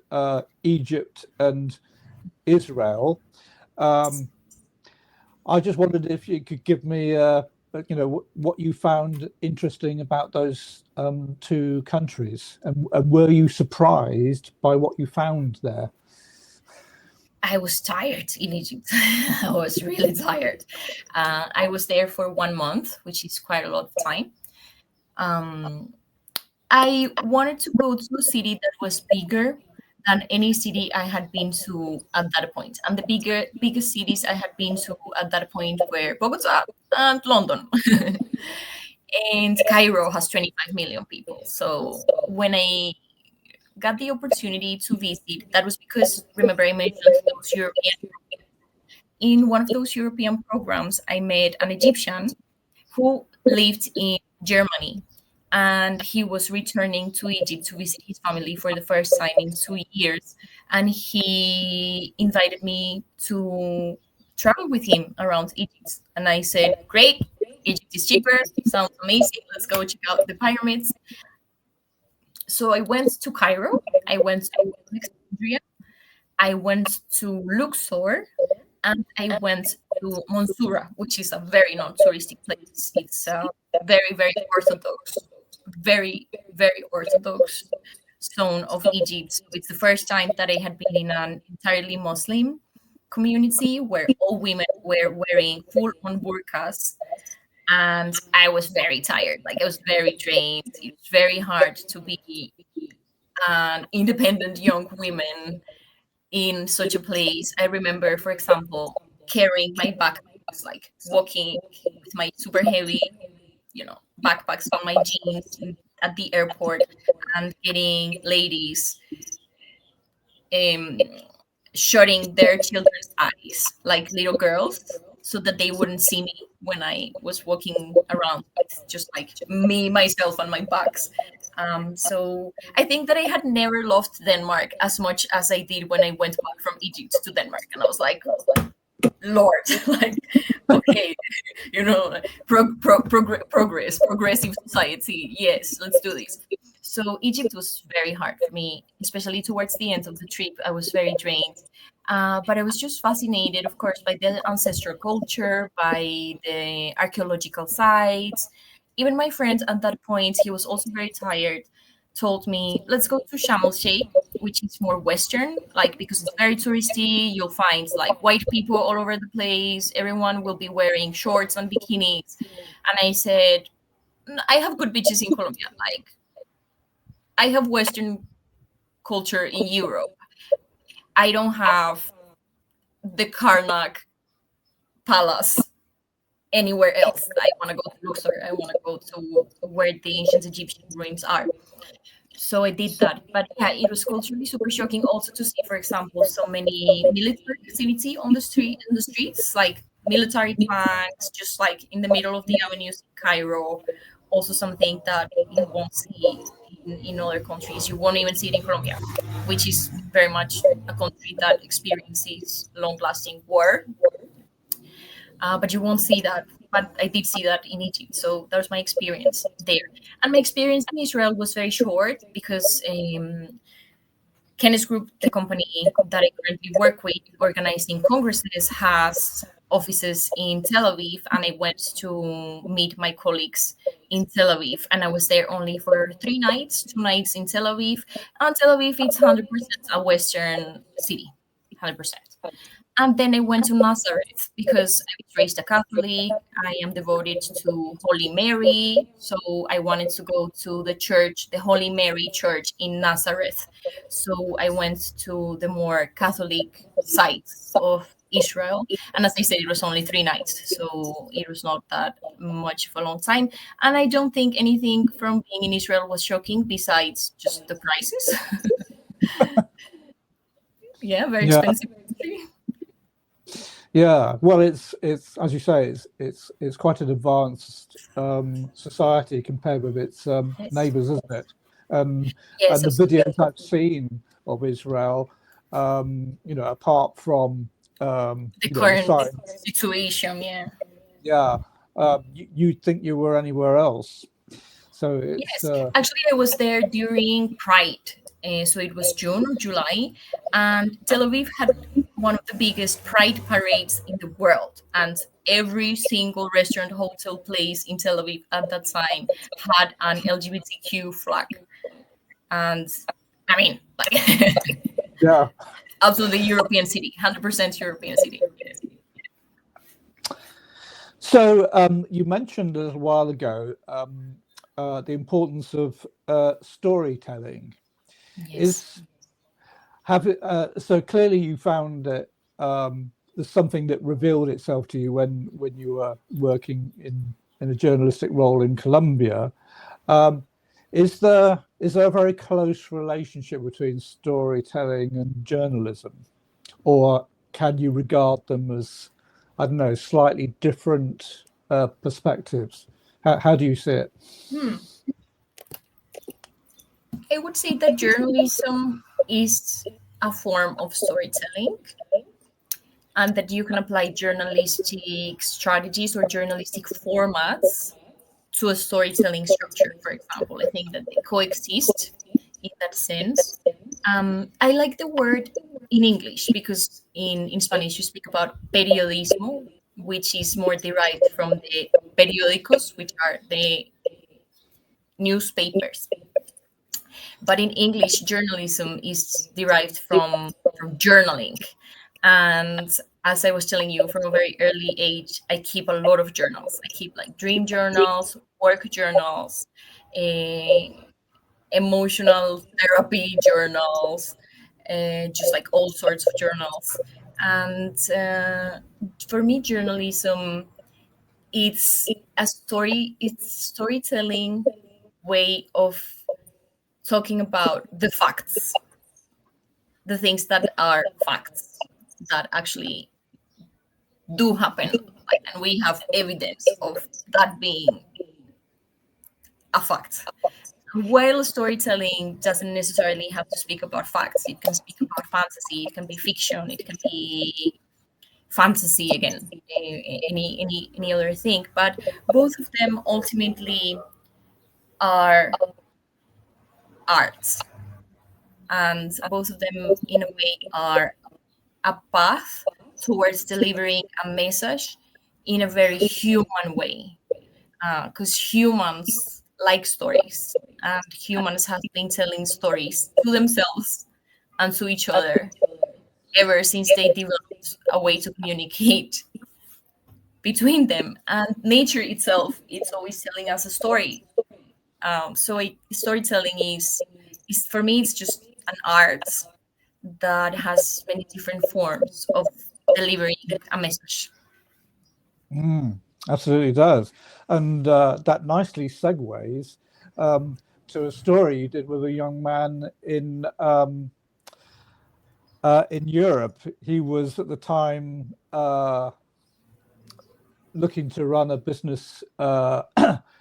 Egypt and Israel. Um, I just wondered if you could give me, what you found interesting about those two countries, and were you surprised by what you found there? I was tired in Egypt. I was really tired. I was there for 1 month, which is quite a lot of time. Um, I wanted to go to a city that was bigger than any city I had been to at that point. And the biggest cities I had been to at that point were Bogota and London. And Cairo has 25 million people. So when I got the opportunity to visit, that was because, remember, I mentioned those European. In one of those European programs, I met an Egyptian who lived in Germany, and he was returning to Egypt to visit his family for the first time in 2 years. And he invited me to travel with him around Egypt. And I said, great, Egypt is cheaper, sounds amazing, let's go check out the pyramids. So I went to Cairo, I went to Alexandria, I went to Luxor, and I went to Monsura, which is a very non-touristic place. It's a very, very orthodox, very, very orthodox zone of Egypt. So it's the first time that I had been in an entirely Muslim community where all women were wearing full-on burqas, and I was very tired. Like I was very drained. It was very hard to be an independent young woman in such a place. I remember, for example, carrying my backpacks, like walking with my super heavy, backpacks on my jeans at the airport, and getting ladies um, shutting their children's eyes like little girls so that they wouldn't see me when I was walking around with just like me, myself, and my bags. So I think that I had never loved Denmark as much as I did when I went back from Egypt to Denmark. And I was like, Lord, like, okay, progressive society. Yes, let's do this. So Egypt was very hard for me, especially towards the end of the trip. I was very drained. But I was just fascinated, of course, by the ancestral culture, by the archaeological sites. Even my friend at that point, he was also very tired, told me, let's go to Sharm el Sheikh, which is more Western, like because it's very touristy. You'll find like white people all over the place. Everyone will be wearing shorts and bikinis. And I said, I have good beaches in Colombia. Like, I have Western culture in Europe. I don't have the Karnak Palace anywhere else. I want to go to Luxor. I want to go to where the ancient Egyptian ruins are. So I did that. But yeah, it was culturally super shocking also to see, for example, so many military activity on the streets, like military tanks, just like in the middle of the avenues in Cairo. Also something that you won't see in other countries. You won't even see it in Colombia, which is very much a country that experiences long-lasting war. But you won't see that. But I did see that in Egypt, so that was my experience there. And my experience in Israel was very short because Kenneth Group, the company that I currently work with, organizing congresses, has offices in Tel Aviv, and I went to meet my colleagues in Tel Aviv, and I was there only for 3 nights, 2 nights in Tel Aviv. And Tel Aviv, it's 100% a Western city, 100%. And then I went to Nazareth because I was raised a Catholic. I am devoted to Holy Mary. So I wanted to go to the church, the Holy Mary Church in Nazareth. So I went to the more Catholic sites of Israel. And as I said, it was only 3 nights. So it was not that much of a long time. And I don't think anything from being in Israel was shocking besides just the prices. Yeah, very expensive. Yeah, well, it's as you say, it's quite an advanced society compared with its neighbours, isn't it? Yes, And the videos I've seen of Israel, apart from the current the situation, yeah, you'd think you were anywhere else. So it's yes. Actually, I was there during Pride, so it was June or July, and Tel Aviv had one of the biggest Pride parades in the world, and every single restaurant, hotel, place in Tel Aviv at that time had an LGBTQ flag, and I mean, like, yeah. absolutely European city, 100% European city. So you mentioned a little while ago the importance of storytelling. Yes. So clearly you found that there's something that revealed itself to you when you were working in a journalistic role in Colombia. Is there a very close relationship between storytelling and journalism, or can you regard them as, I don't know, slightly different perspectives? How do you see it? I would say that journalism is a form of storytelling, and that you can apply journalistic strategies or journalistic formats to a storytelling structure, for example. I think that they coexist in that sense. I like the word in English because in Spanish you speak about periodismo, which is more derived from the periódicos, which are the newspapers. But in English, journalism is derived from journaling. And as I was telling you, from a very early age, I keep a lot of journals. I keep like dream journals, work journals, eh, emotional therapy journals, just like all sorts of journals. And for me, journalism, it's storytelling way of talking about the facts, the things that are facts that actually do happen, like, and we have evidence of that being a fact. While storytelling doesn't necessarily have to speak about facts, it can speak about fantasy, it can be fiction, it can be fantasy again, any other thing. But both of them ultimately are arts, and both of them, in a way, are a path towards delivering a message in a very human way. Because humans like stories, and humans have been telling stories to themselves and to each other ever since they developed a way to communicate between them. And nature itself, it's always telling us a story. Storytelling is for me, it's just an art that has many different forms of delivering a message. Absolutely does. And that nicely segues to a story you did with a young man in Europe. He was at the time looking to run a business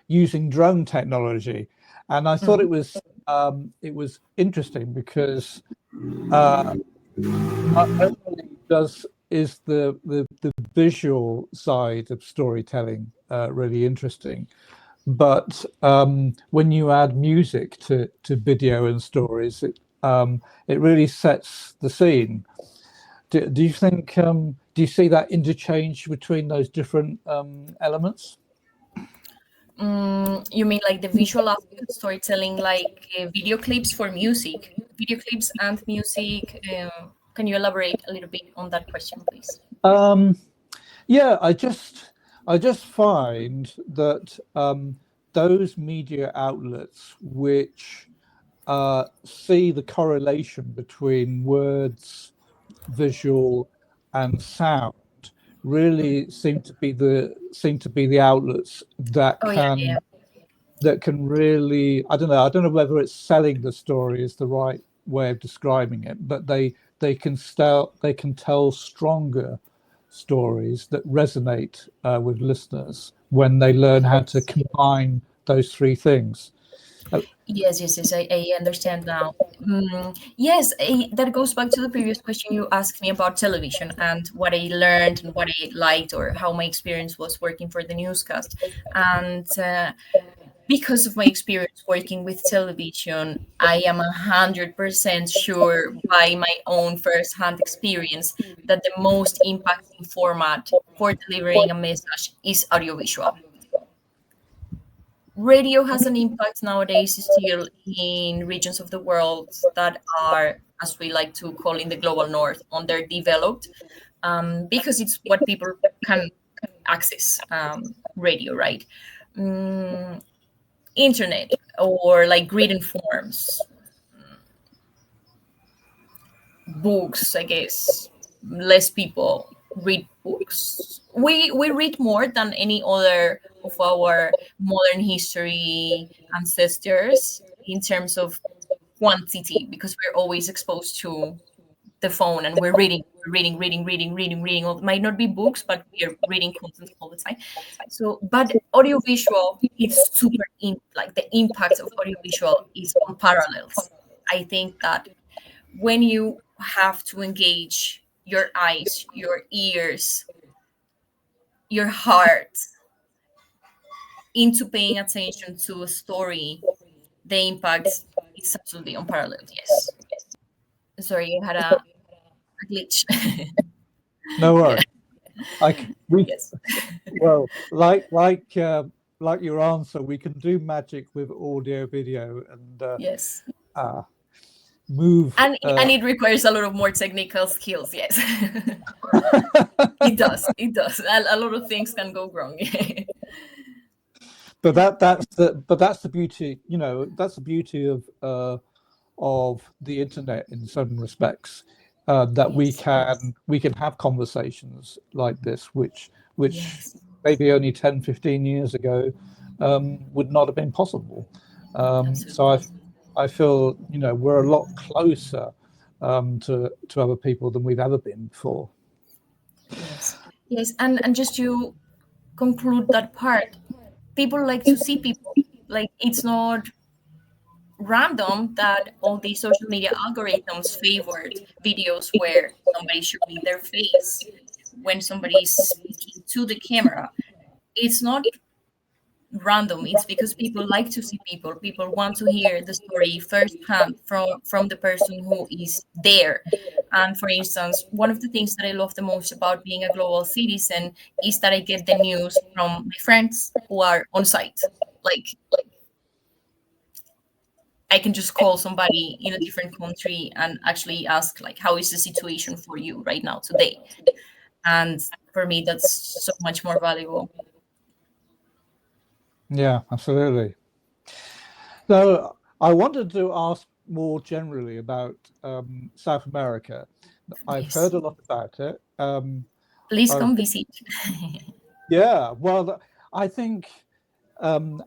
using drone technology, and I thought it was interesting because not only does is the visual side of storytelling really interesting, but when you add music to video and stories, it really sets the scene. Do you think do you see that interchange between those different elements? You mean like the visual aspect of storytelling, like video clips for music, video clips and music? Can you elaborate a little bit on that question, please? Um, yeah, I just find that those media outlets which see the correlation between words, visual, and sound really seem to be the outlets Oh yeah, yeah. that can really, I don't know whether it's selling the story is the right way of describing it, but they can tell stronger stories that resonate with listeners when they learn how to Yes. combine those three things. Yes. I understand now. Yes, that goes back to the previous question you asked me about television and what I learned and what I liked, or how my experience was working for the newscast. And because of my experience working with television, I am 100% sure by my own first-hand experience that the most impacting format for delivering a message is audiovisual. Radio has an impact nowadays still in regions of the world that are, as we like to call in the global north, underdeveloped, because it's what people can access, radio, right? Mm, Internet or like written forms, books, I guess. Less people read books. We read more than any other of our modern history ancestors in terms of quantity, because we're always exposed to the phone and we're reading. All, might not be books, but we're reading content all the time. So, but audiovisual is super like the impact of audiovisual is unparalleled. I think that when you have to engage your eyes, your ears, your heart into paying attention to a story, the impact is absolutely unparalleled. Yes. Sorry, I had a glitch. No Yeah. worry. We Yes. well, like your answer, we can do magic with audio video, and Yes. uh, move. And it requires a lot of more technical skills. Yes, it does. It does. A lot of things can go wrong. But that's the beauty. That's the beauty of the internet in certain respects. That Yes. we can have conversations like this, which Yes. maybe only 10, 15 years ago would not have been possible. So Absolutely. I feel we're a lot closer to other people than we've ever been before. Yes. Yes. And just to conclude that part, people like to see people. Like, it's not random that all these social media algorithms favored videos where somebody's showing their face when somebody's speaking to the camera. It's not random. It's because people like to see people. People want to hear the story firsthand from the person who is there. And for instance, one of the things that I love the most about being a global citizen is that I get the news from my friends who are on site. Like, I can just call somebody in a different country and actually ask, like, how is the situation for you right now today? And for me, that's so much more valuable. Yeah, absolutely. So I wanted to ask more generally about South America. I've Yes. heard a lot about it. Please I've, come visit. yeah, well, I think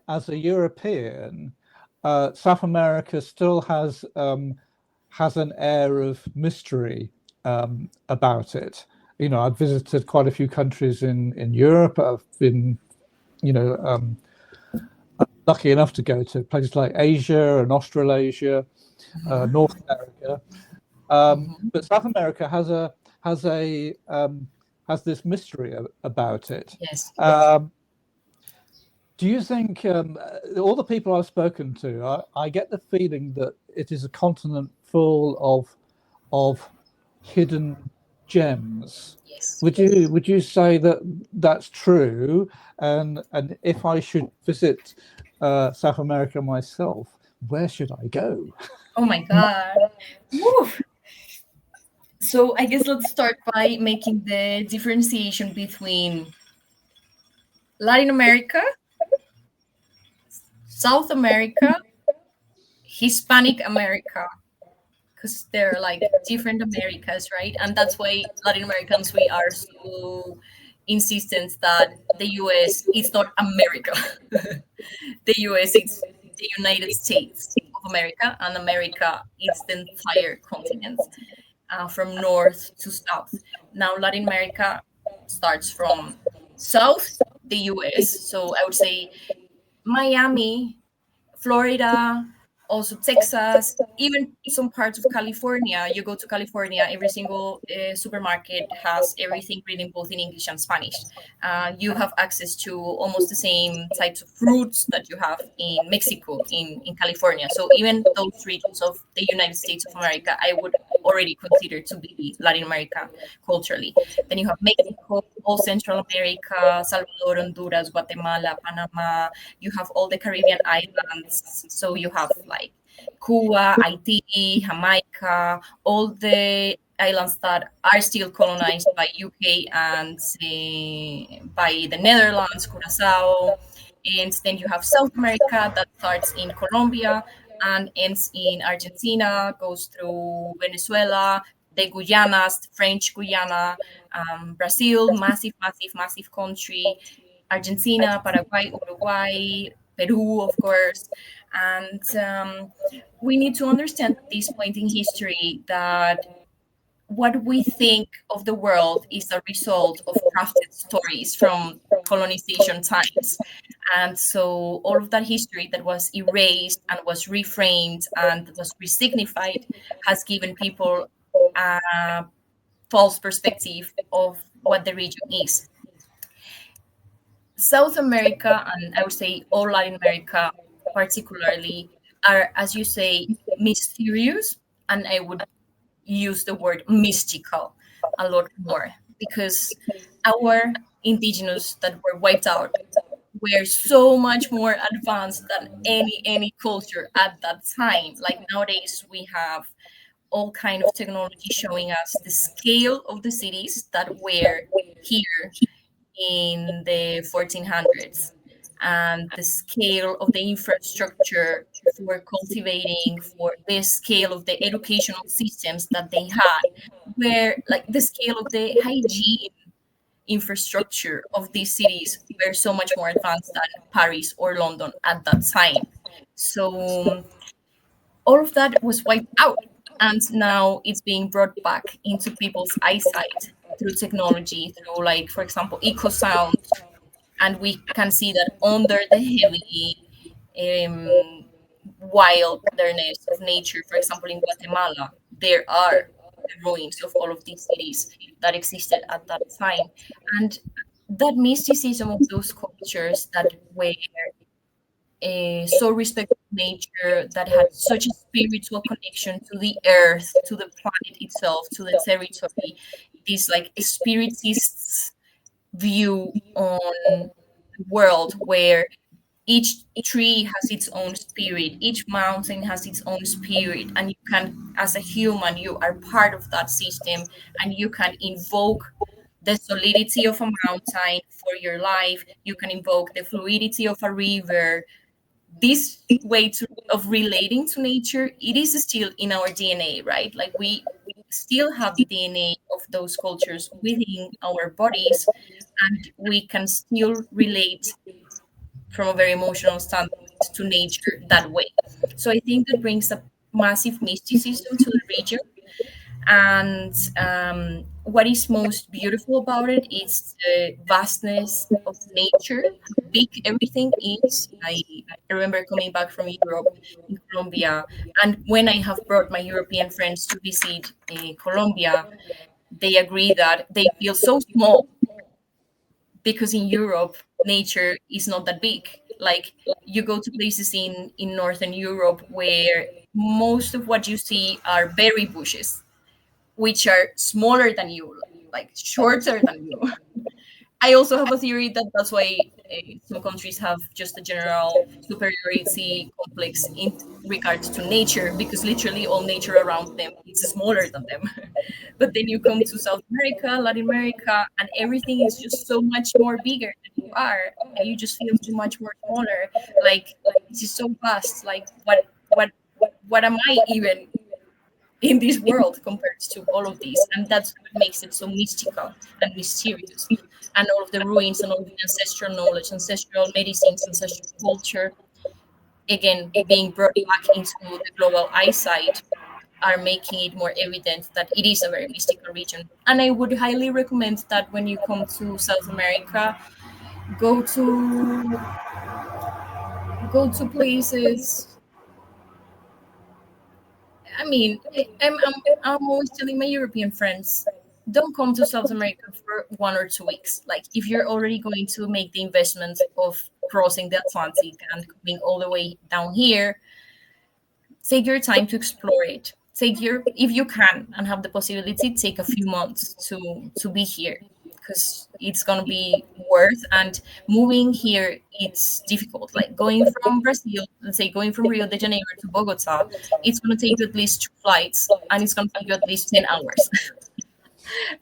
as a European, South America still has an air of mystery about it. I've visited quite a few countries in Europe. I've been, you know, lucky enough to go to places like Asia and Australasia, North America. Mhm. But South America has a has this mystery about it. Yes. Um, do you think all the people I've spoken to, I get the feeling that it is a continent full of hidden gems? Yes. Would you say that that's true? And if I should visit South America myself, where should I go? Oh my God. Woo. So I guess let's start by making the differentiation between Latin America, South America, Hispanic America, because they're like different Americas, right? And that's why Latin Americans, we are so insistent that the US is not America. The US is the United States of America, and America is the entire continent, from north to south. Now, Latin America starts from south, the US. So I would say Miami, Florida, also Texas, even some parts of California. You go to California, every single supermarket has everything written both in English and Spanish. You have access to almost the same types of fruits that you have in Mexico, in California. So even those regions of the United States of America, I would already consider to be Latin America culturally. Then you have Mexico, all Central America, Salvador, Honduras, Guatemala, Panama. You have all the Caribbean islands. So you have like Cuba, Haiti, Jamaica, all the islands that are still colonized by UK and by the Netherlands, Curacao. And then you have South America that starts in Colombia and ends in Argentina, goes through Venezuela, the Guyanas, the French Guyana, Brazil, massive, massive, massive country, Argentina, Paraguay, Uruguay, Peru, of course. And we need to understand at this point in history that what we think of the world is a result of crafted stories from colonization times. And so all of that history that was erased and was reframed and was resignified has given people a false perspective of what the region is. South America, and I would say all Latin America particularly, are, as you say, mysterious. And I would use the word mystical a lot more because our indigenous that were wiped out were so much more advanced than any culture at that time. Like nowadays we have all kind of technology showing us the scale of the cities that were here in the 1400s, and the scale of the infrastructure for cultivating, for the scale of the educational systems that they had, where like the scale of the hygiene infrastructure of these cities were so much more advanced than Paris or London at that time. So all of that was wiped out, and now it's being brought back into people's eyesight through technology, through, like, for example, eco sound. And we can see that under the heavy um, wilderness of nature, for example, in Guatemala, there are the ruins of all of these cities that existed at that time. And that mysticism of those cultures that were so respectful of nature, that had such a spiritual connection to the earth, to the planet itself, to the territory, this like spiritist's view on the world, where each tree has its own spirit, each mountain has its own spirit, and you can, as a human, you are part of that system, and you can invoke the solidity of a mountain for your life, you can invoke the fluidity of a river. This way of relating to nature, it is still in our DNA, right? Like we still have the DNA of those cultures within our bodies, and we can still relate from a very emotional standpoint to nature that way. So I think that brings a massive mysticism to the region. And what is most beautiful about it is the vastness of nature, how big everything is. I remember coming back from Europe in Colombia, and when I have brought my European friends to visit Colombia, they agree that they feel so small because in Europe, nature is not that big. Like, you go to places in Northern Europe where most of what you see are berry bushes, which are smaller than you, like shorter than you. I also have a theory that that's why some countries have just a general superiority complex in regards to nature, because literally all nature around them is smaller than them. But then you come to South America, Latin America, and everything is just so much more bigger than you are, and you just feel so much more smaller. Like, this is so vast. Like, what am I even in this world compared to all of these? And that's what makes it so mystical and mysterious. And all of the ruins and all the ancestral knowledge, ancestral medicines, ancestral culture, again being brought back into the global eyesight, are making it more evident that it is a very mystical region. And I would highly recommend that when you come to South America, go to places. I mean, I'm always telling my European friends, don't come to South America for 1 or 2 weeks. Like, if you're already going to make the investment of crossing the Atlantic and coming all the way down here, take your time to explore it. Take your, if you can and have the possibility, take a few months to be here, because it's gonna be worth. And moving here, it's difficult. Like, going from Brazil, let's say going from Rio de Janeiro to Bogota, it's gonna take you at least 2 flights, and it's gonna take you at least 10 hours.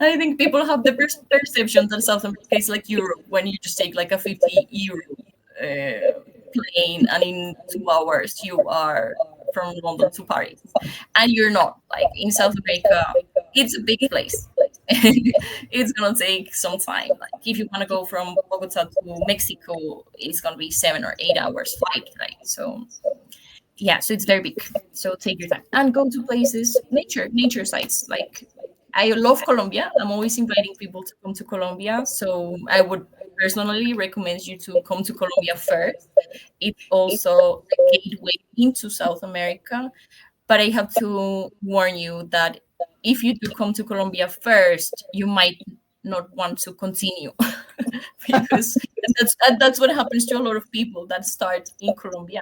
I think people have the perception that South America is like Europe, when you just take like a 50 euro plane, and in 2 hours you are from London to Paris. And you're not. Like, in South America, it's a big place. It's gonna take some time. Like, if you want to go from Bogota to Mexico, it's gonna be 7 or 8 hours flight, right? So yeah, so it's very big. So take your time and go to places, nature sites. Like, I love Colombia. I'm always inviting people to come to Colombia. So I would personally recommend you to come to Colombia first. It's also the gateway into South America. But I have to warn you that if you do come to Colombia first, you might not want to continue because that's what happens to a lot of people that start in Colombia,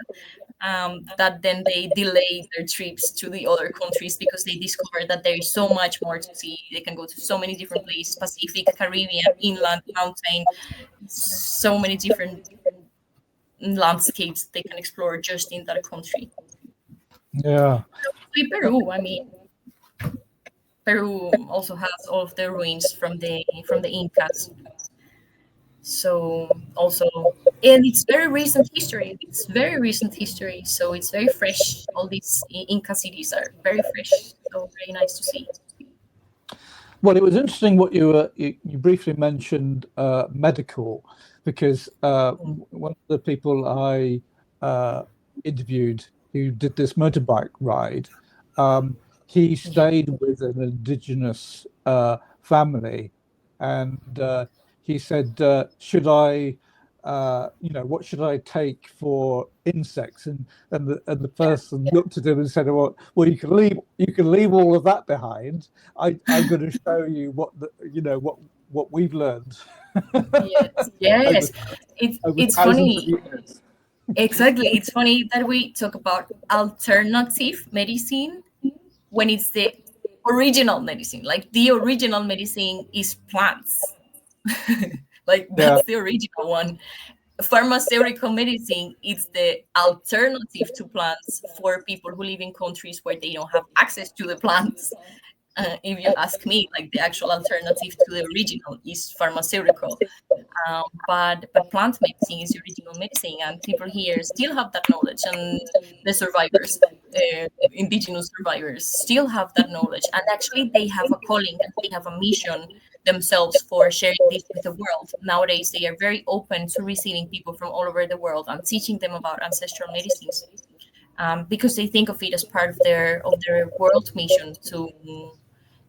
that then they delay their trips to the other countries because they discover that there is so much more to see. They can go to so many different places: Pacific, Caribbean, inland, mountain, so many different landscapes they can explore just in that country. Yeah. Peru, I mean. Peru also has all of the ruins from the Incas. So also, and it's very recent history. It's very recent history, so it's very fresh. All these Inca cities are very fresh, so very nice to see. Well, it was interesting what you briefly mentioned medical, because one of the people I interviewed who did this motorbike ride, he stayed with an indigenous family, and he said, "Should I?" What should I take for insects? And the person looked at him and said, well, you can leave all of that behind. I'm going to show you what we've learned Yes, over, yes. over It's thousands of funny. years. Exactly. It's funny that we talk about alternative medicine when it's the original medicine. Like the original medicine is plants. Like Yeah, that's the original one. Pharmaceutical medicine is the alternative to plants for people who live in countries where they don't have access to the plants. If you ask me, like the actual alternative to the original is pharmaceutical. But plant medicine is the original medicine, and people here still have that knowledge, and the survivors, indigenous survivors, still have that knowledge, and actually they have a calling and they have a mission themselves for sharing this with the world. Nowadays, they are very open to receiving people from all over the world and teaching them about ancestral medicines, because they think of it as part of their world mission to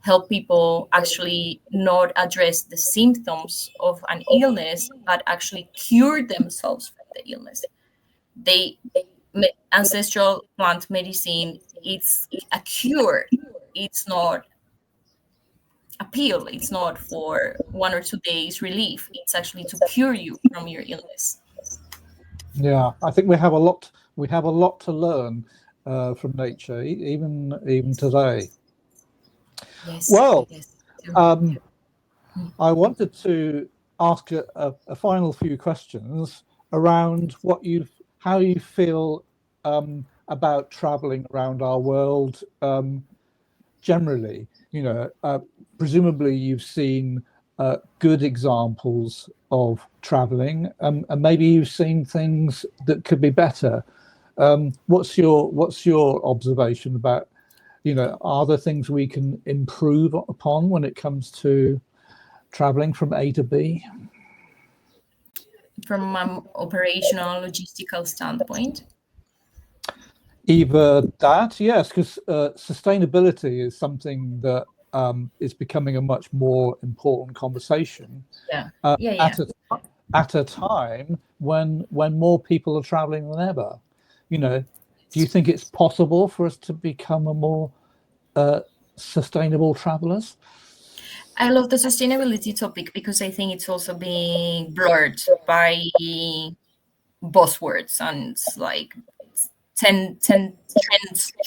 help people actually not address the symptoms of an illness, but actually cure themselves from the illness. They Ancestral plant medicine, it's a cure. It's not a pill. It's not for 1 or 2 days relief. It's actually to cure you from your illness. yeah. I think we have a lot to learn from nature, even today. Yes, Well, yes. Too. um, I wanted to ask a final few questions around how you feel about traveling around our world generally. Presumably you've seen good examples of traveling, and maybe you've seen things that could be better. What's your observation about, are there things we can improve upon when it comes to traveling from A to B? From an operational logistical standpoint. Either that, yes, because sustainability is something that is becoming a much more important conversation Yeah, uh, yeah, yeah. at a time when more people are traveling than ever. Do you think it's possible for us to become a more sustainable travelers? I love the sustainability topic because I think it's also being blurred by buzzwords and it's like 10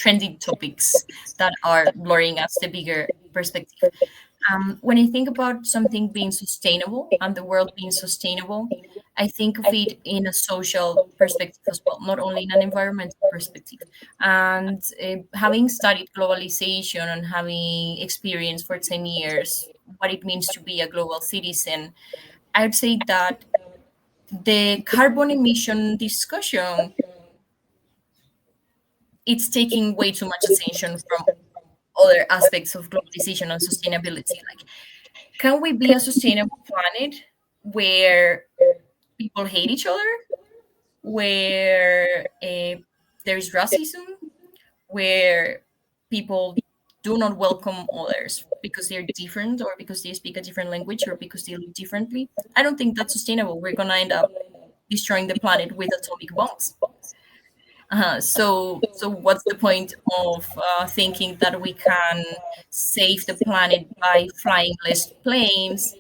trendy topics that are blurring us the bigger perspective. When I think about something being sustainable and the world being sustainable, I think of it in a social perspective as well, not only in an environmental perspective. And having studied globalization and having experienced for 10 years what it means to be a global citizen, I would say that the carbon emission discussion, it's taking way too much attention from other aspects of globalization and sustainability. Like, can we be a sustainable planet where people hate each other, where there is racism, where people do not welcome others because they're different or because they speak a different language or because they live differently? I don't think that's sustainable. We're going to end up destroying the planet with atomic bombs. So what's the point of thinking that we can save the planet by flying less planes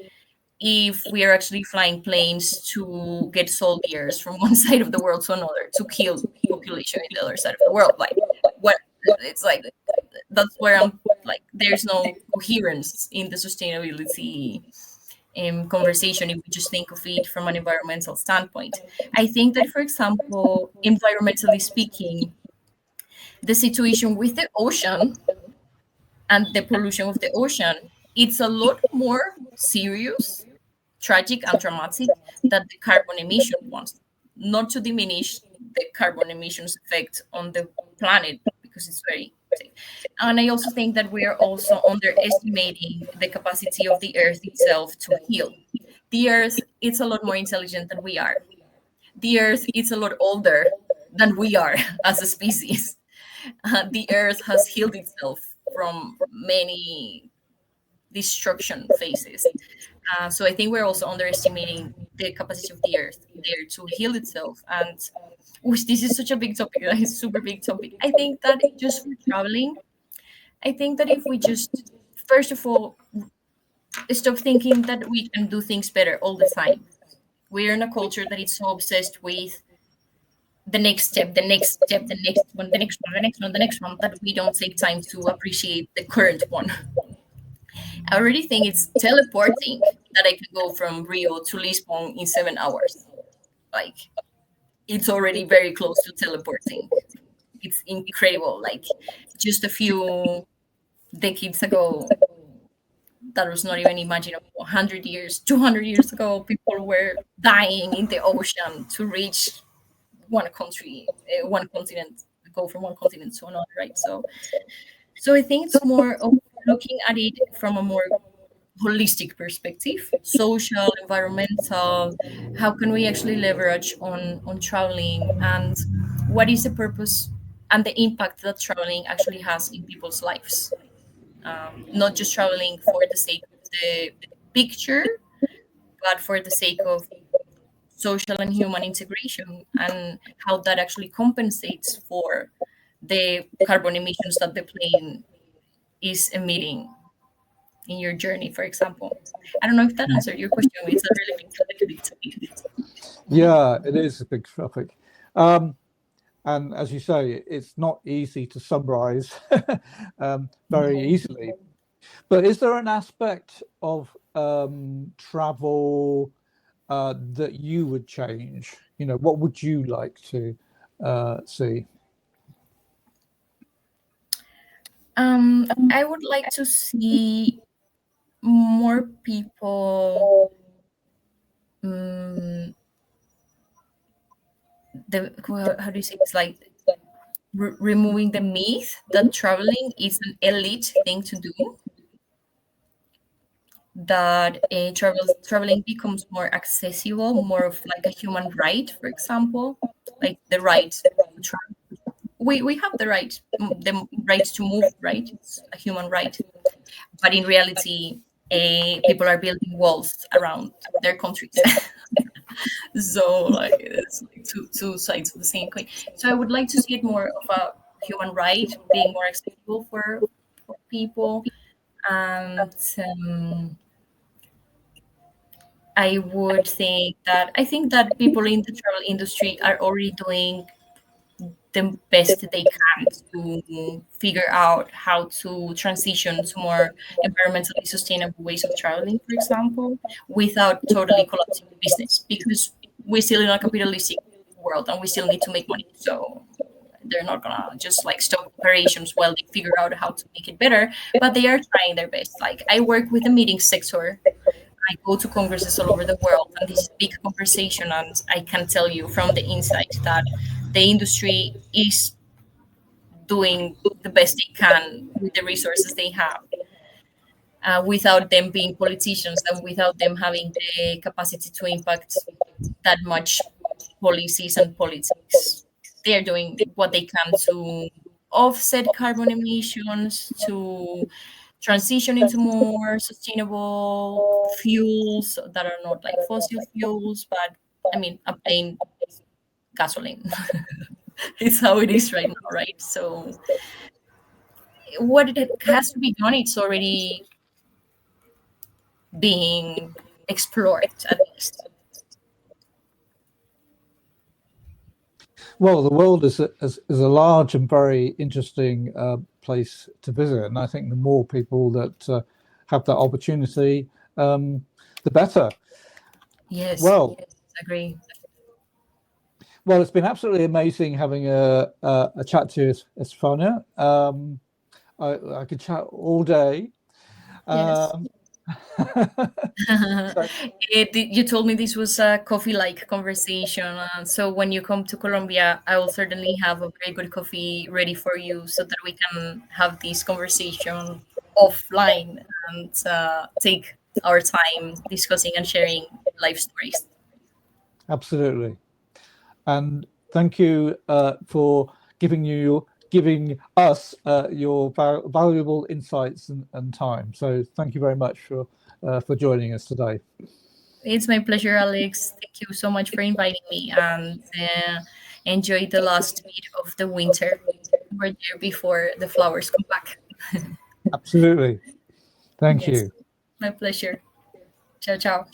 if we are actually flying planes to get soldiers from one side of the world to another to kill population in the other side of the world? Like, what? It's like that's where I'm like, there's no coherence in the sustainability conversation if we just think of it from an environmental standpoint. I think that, for example, environmentally speaking, the situation with the ocean and the pollution of the ocean. It's a lot more serious, tragic, and dramatic than the carbon emission ones. Not to diminish the carbon emissions effect on the planet because it's very big. And I also think that we are also underestimating the capacity of the Earth itself to heal. The Earth is a lot more intelligent than we are. The Earth is a lot older than we are as a species. The Earth has healed itself from many destruction phases. So I think we're also underestimating the capacity of the Earth there to heal itself. And which this is such a big topic, a super big topic. I think that just for traveling, I think that if we just first of all stop thinking that we can do things better all the time. We're in a culture that is so obsessed with the next step, the next step, the next one, the next one, the next one, the next one, that we don't take time to appreciate the current one. I already think it's teleporting that I can go from Rio to Lisbon in 7 hours. Like, it's already very close to teleporting. It's incredible. Like, just a few decades ago, that was not even imaginable. 100 years, 200 years ago, people were dying in the ocean to reach one country, one continent, go from one continent to another, right? So I think it's more of looking at it from a more holistic perspective, social, environmental. How can we actually leverage on traveling, and what is the purpose and the impact that traveling actually has in people's lives? Not just traveling for the sake of the picture, but for the sake of social and human integration, and how that actually compensates for the carbon emissions that the plane is emitting in your journey, for example. I don't know if that answered your question. It's a really big topic. Yeah, it is a big topic. And as you say, it's not easy to summarize very easily. But is there an aspect of travel that you would change? You know, what would you like to see? I would like to see more people, um, how do you say, it's like removing the myth that traveling is an elite thing to do, that traveling becomes more accessible, more of like a human right, for example, like the right to travel. We have the right to move, right? It's a human right. But in reality, people are building walls around their countries. So like it's like two sides of the same coin. So I would like to see it more of a human right, being more accessible for people. And I think that people in the travel industry are already doing the best they can to figure out how to transition to more environmentally sustainable ways of traveling, for example, without totally collapsing the business, because we're still in a capitalistic world and we still need to make money. So they're not gonna just like stop operations while they figure out how to make it better, but they are trying their best. Like, I work with the meeting sector. I go to congresses all over the world, and this is a big conversation. And I can tell you from the inside that the industry is doing the best they can with the resources they have, without them being politicians and without them having the capacity to impact that much policies and politics. They are doing what they can to offset carbon emissions, to transition into more sustainable fuels that are not like fossil fuels, but I mean, a plain gasoline. It's how it is right now, right? So what it has to be done, it's already being explored at least. Well, the world is a large and very interesting place to visit, and I think the more people that have that opportunity, the better. Yes, Well, yes, agree. it's been absolutely amazing having a chat to you, Estefania. I could chat all day. Yes. Um, so You told me this was a coffee-like conversation. So when you come to Colombia, I will certainly have a very good coffee ready for you so that we can have this conversation offline and take our time discussing and sharing life stories. absolutely. And thank you for giving us your valuable insights and time. So thank you very much for joining us today. It's my pleasure, Alex. Thank you so much for inviting me and enjoy the last bit of the winter. We're there before the flowers come back. Absolutely. Thank Yes, you. my pleasure. Ciao, ciao.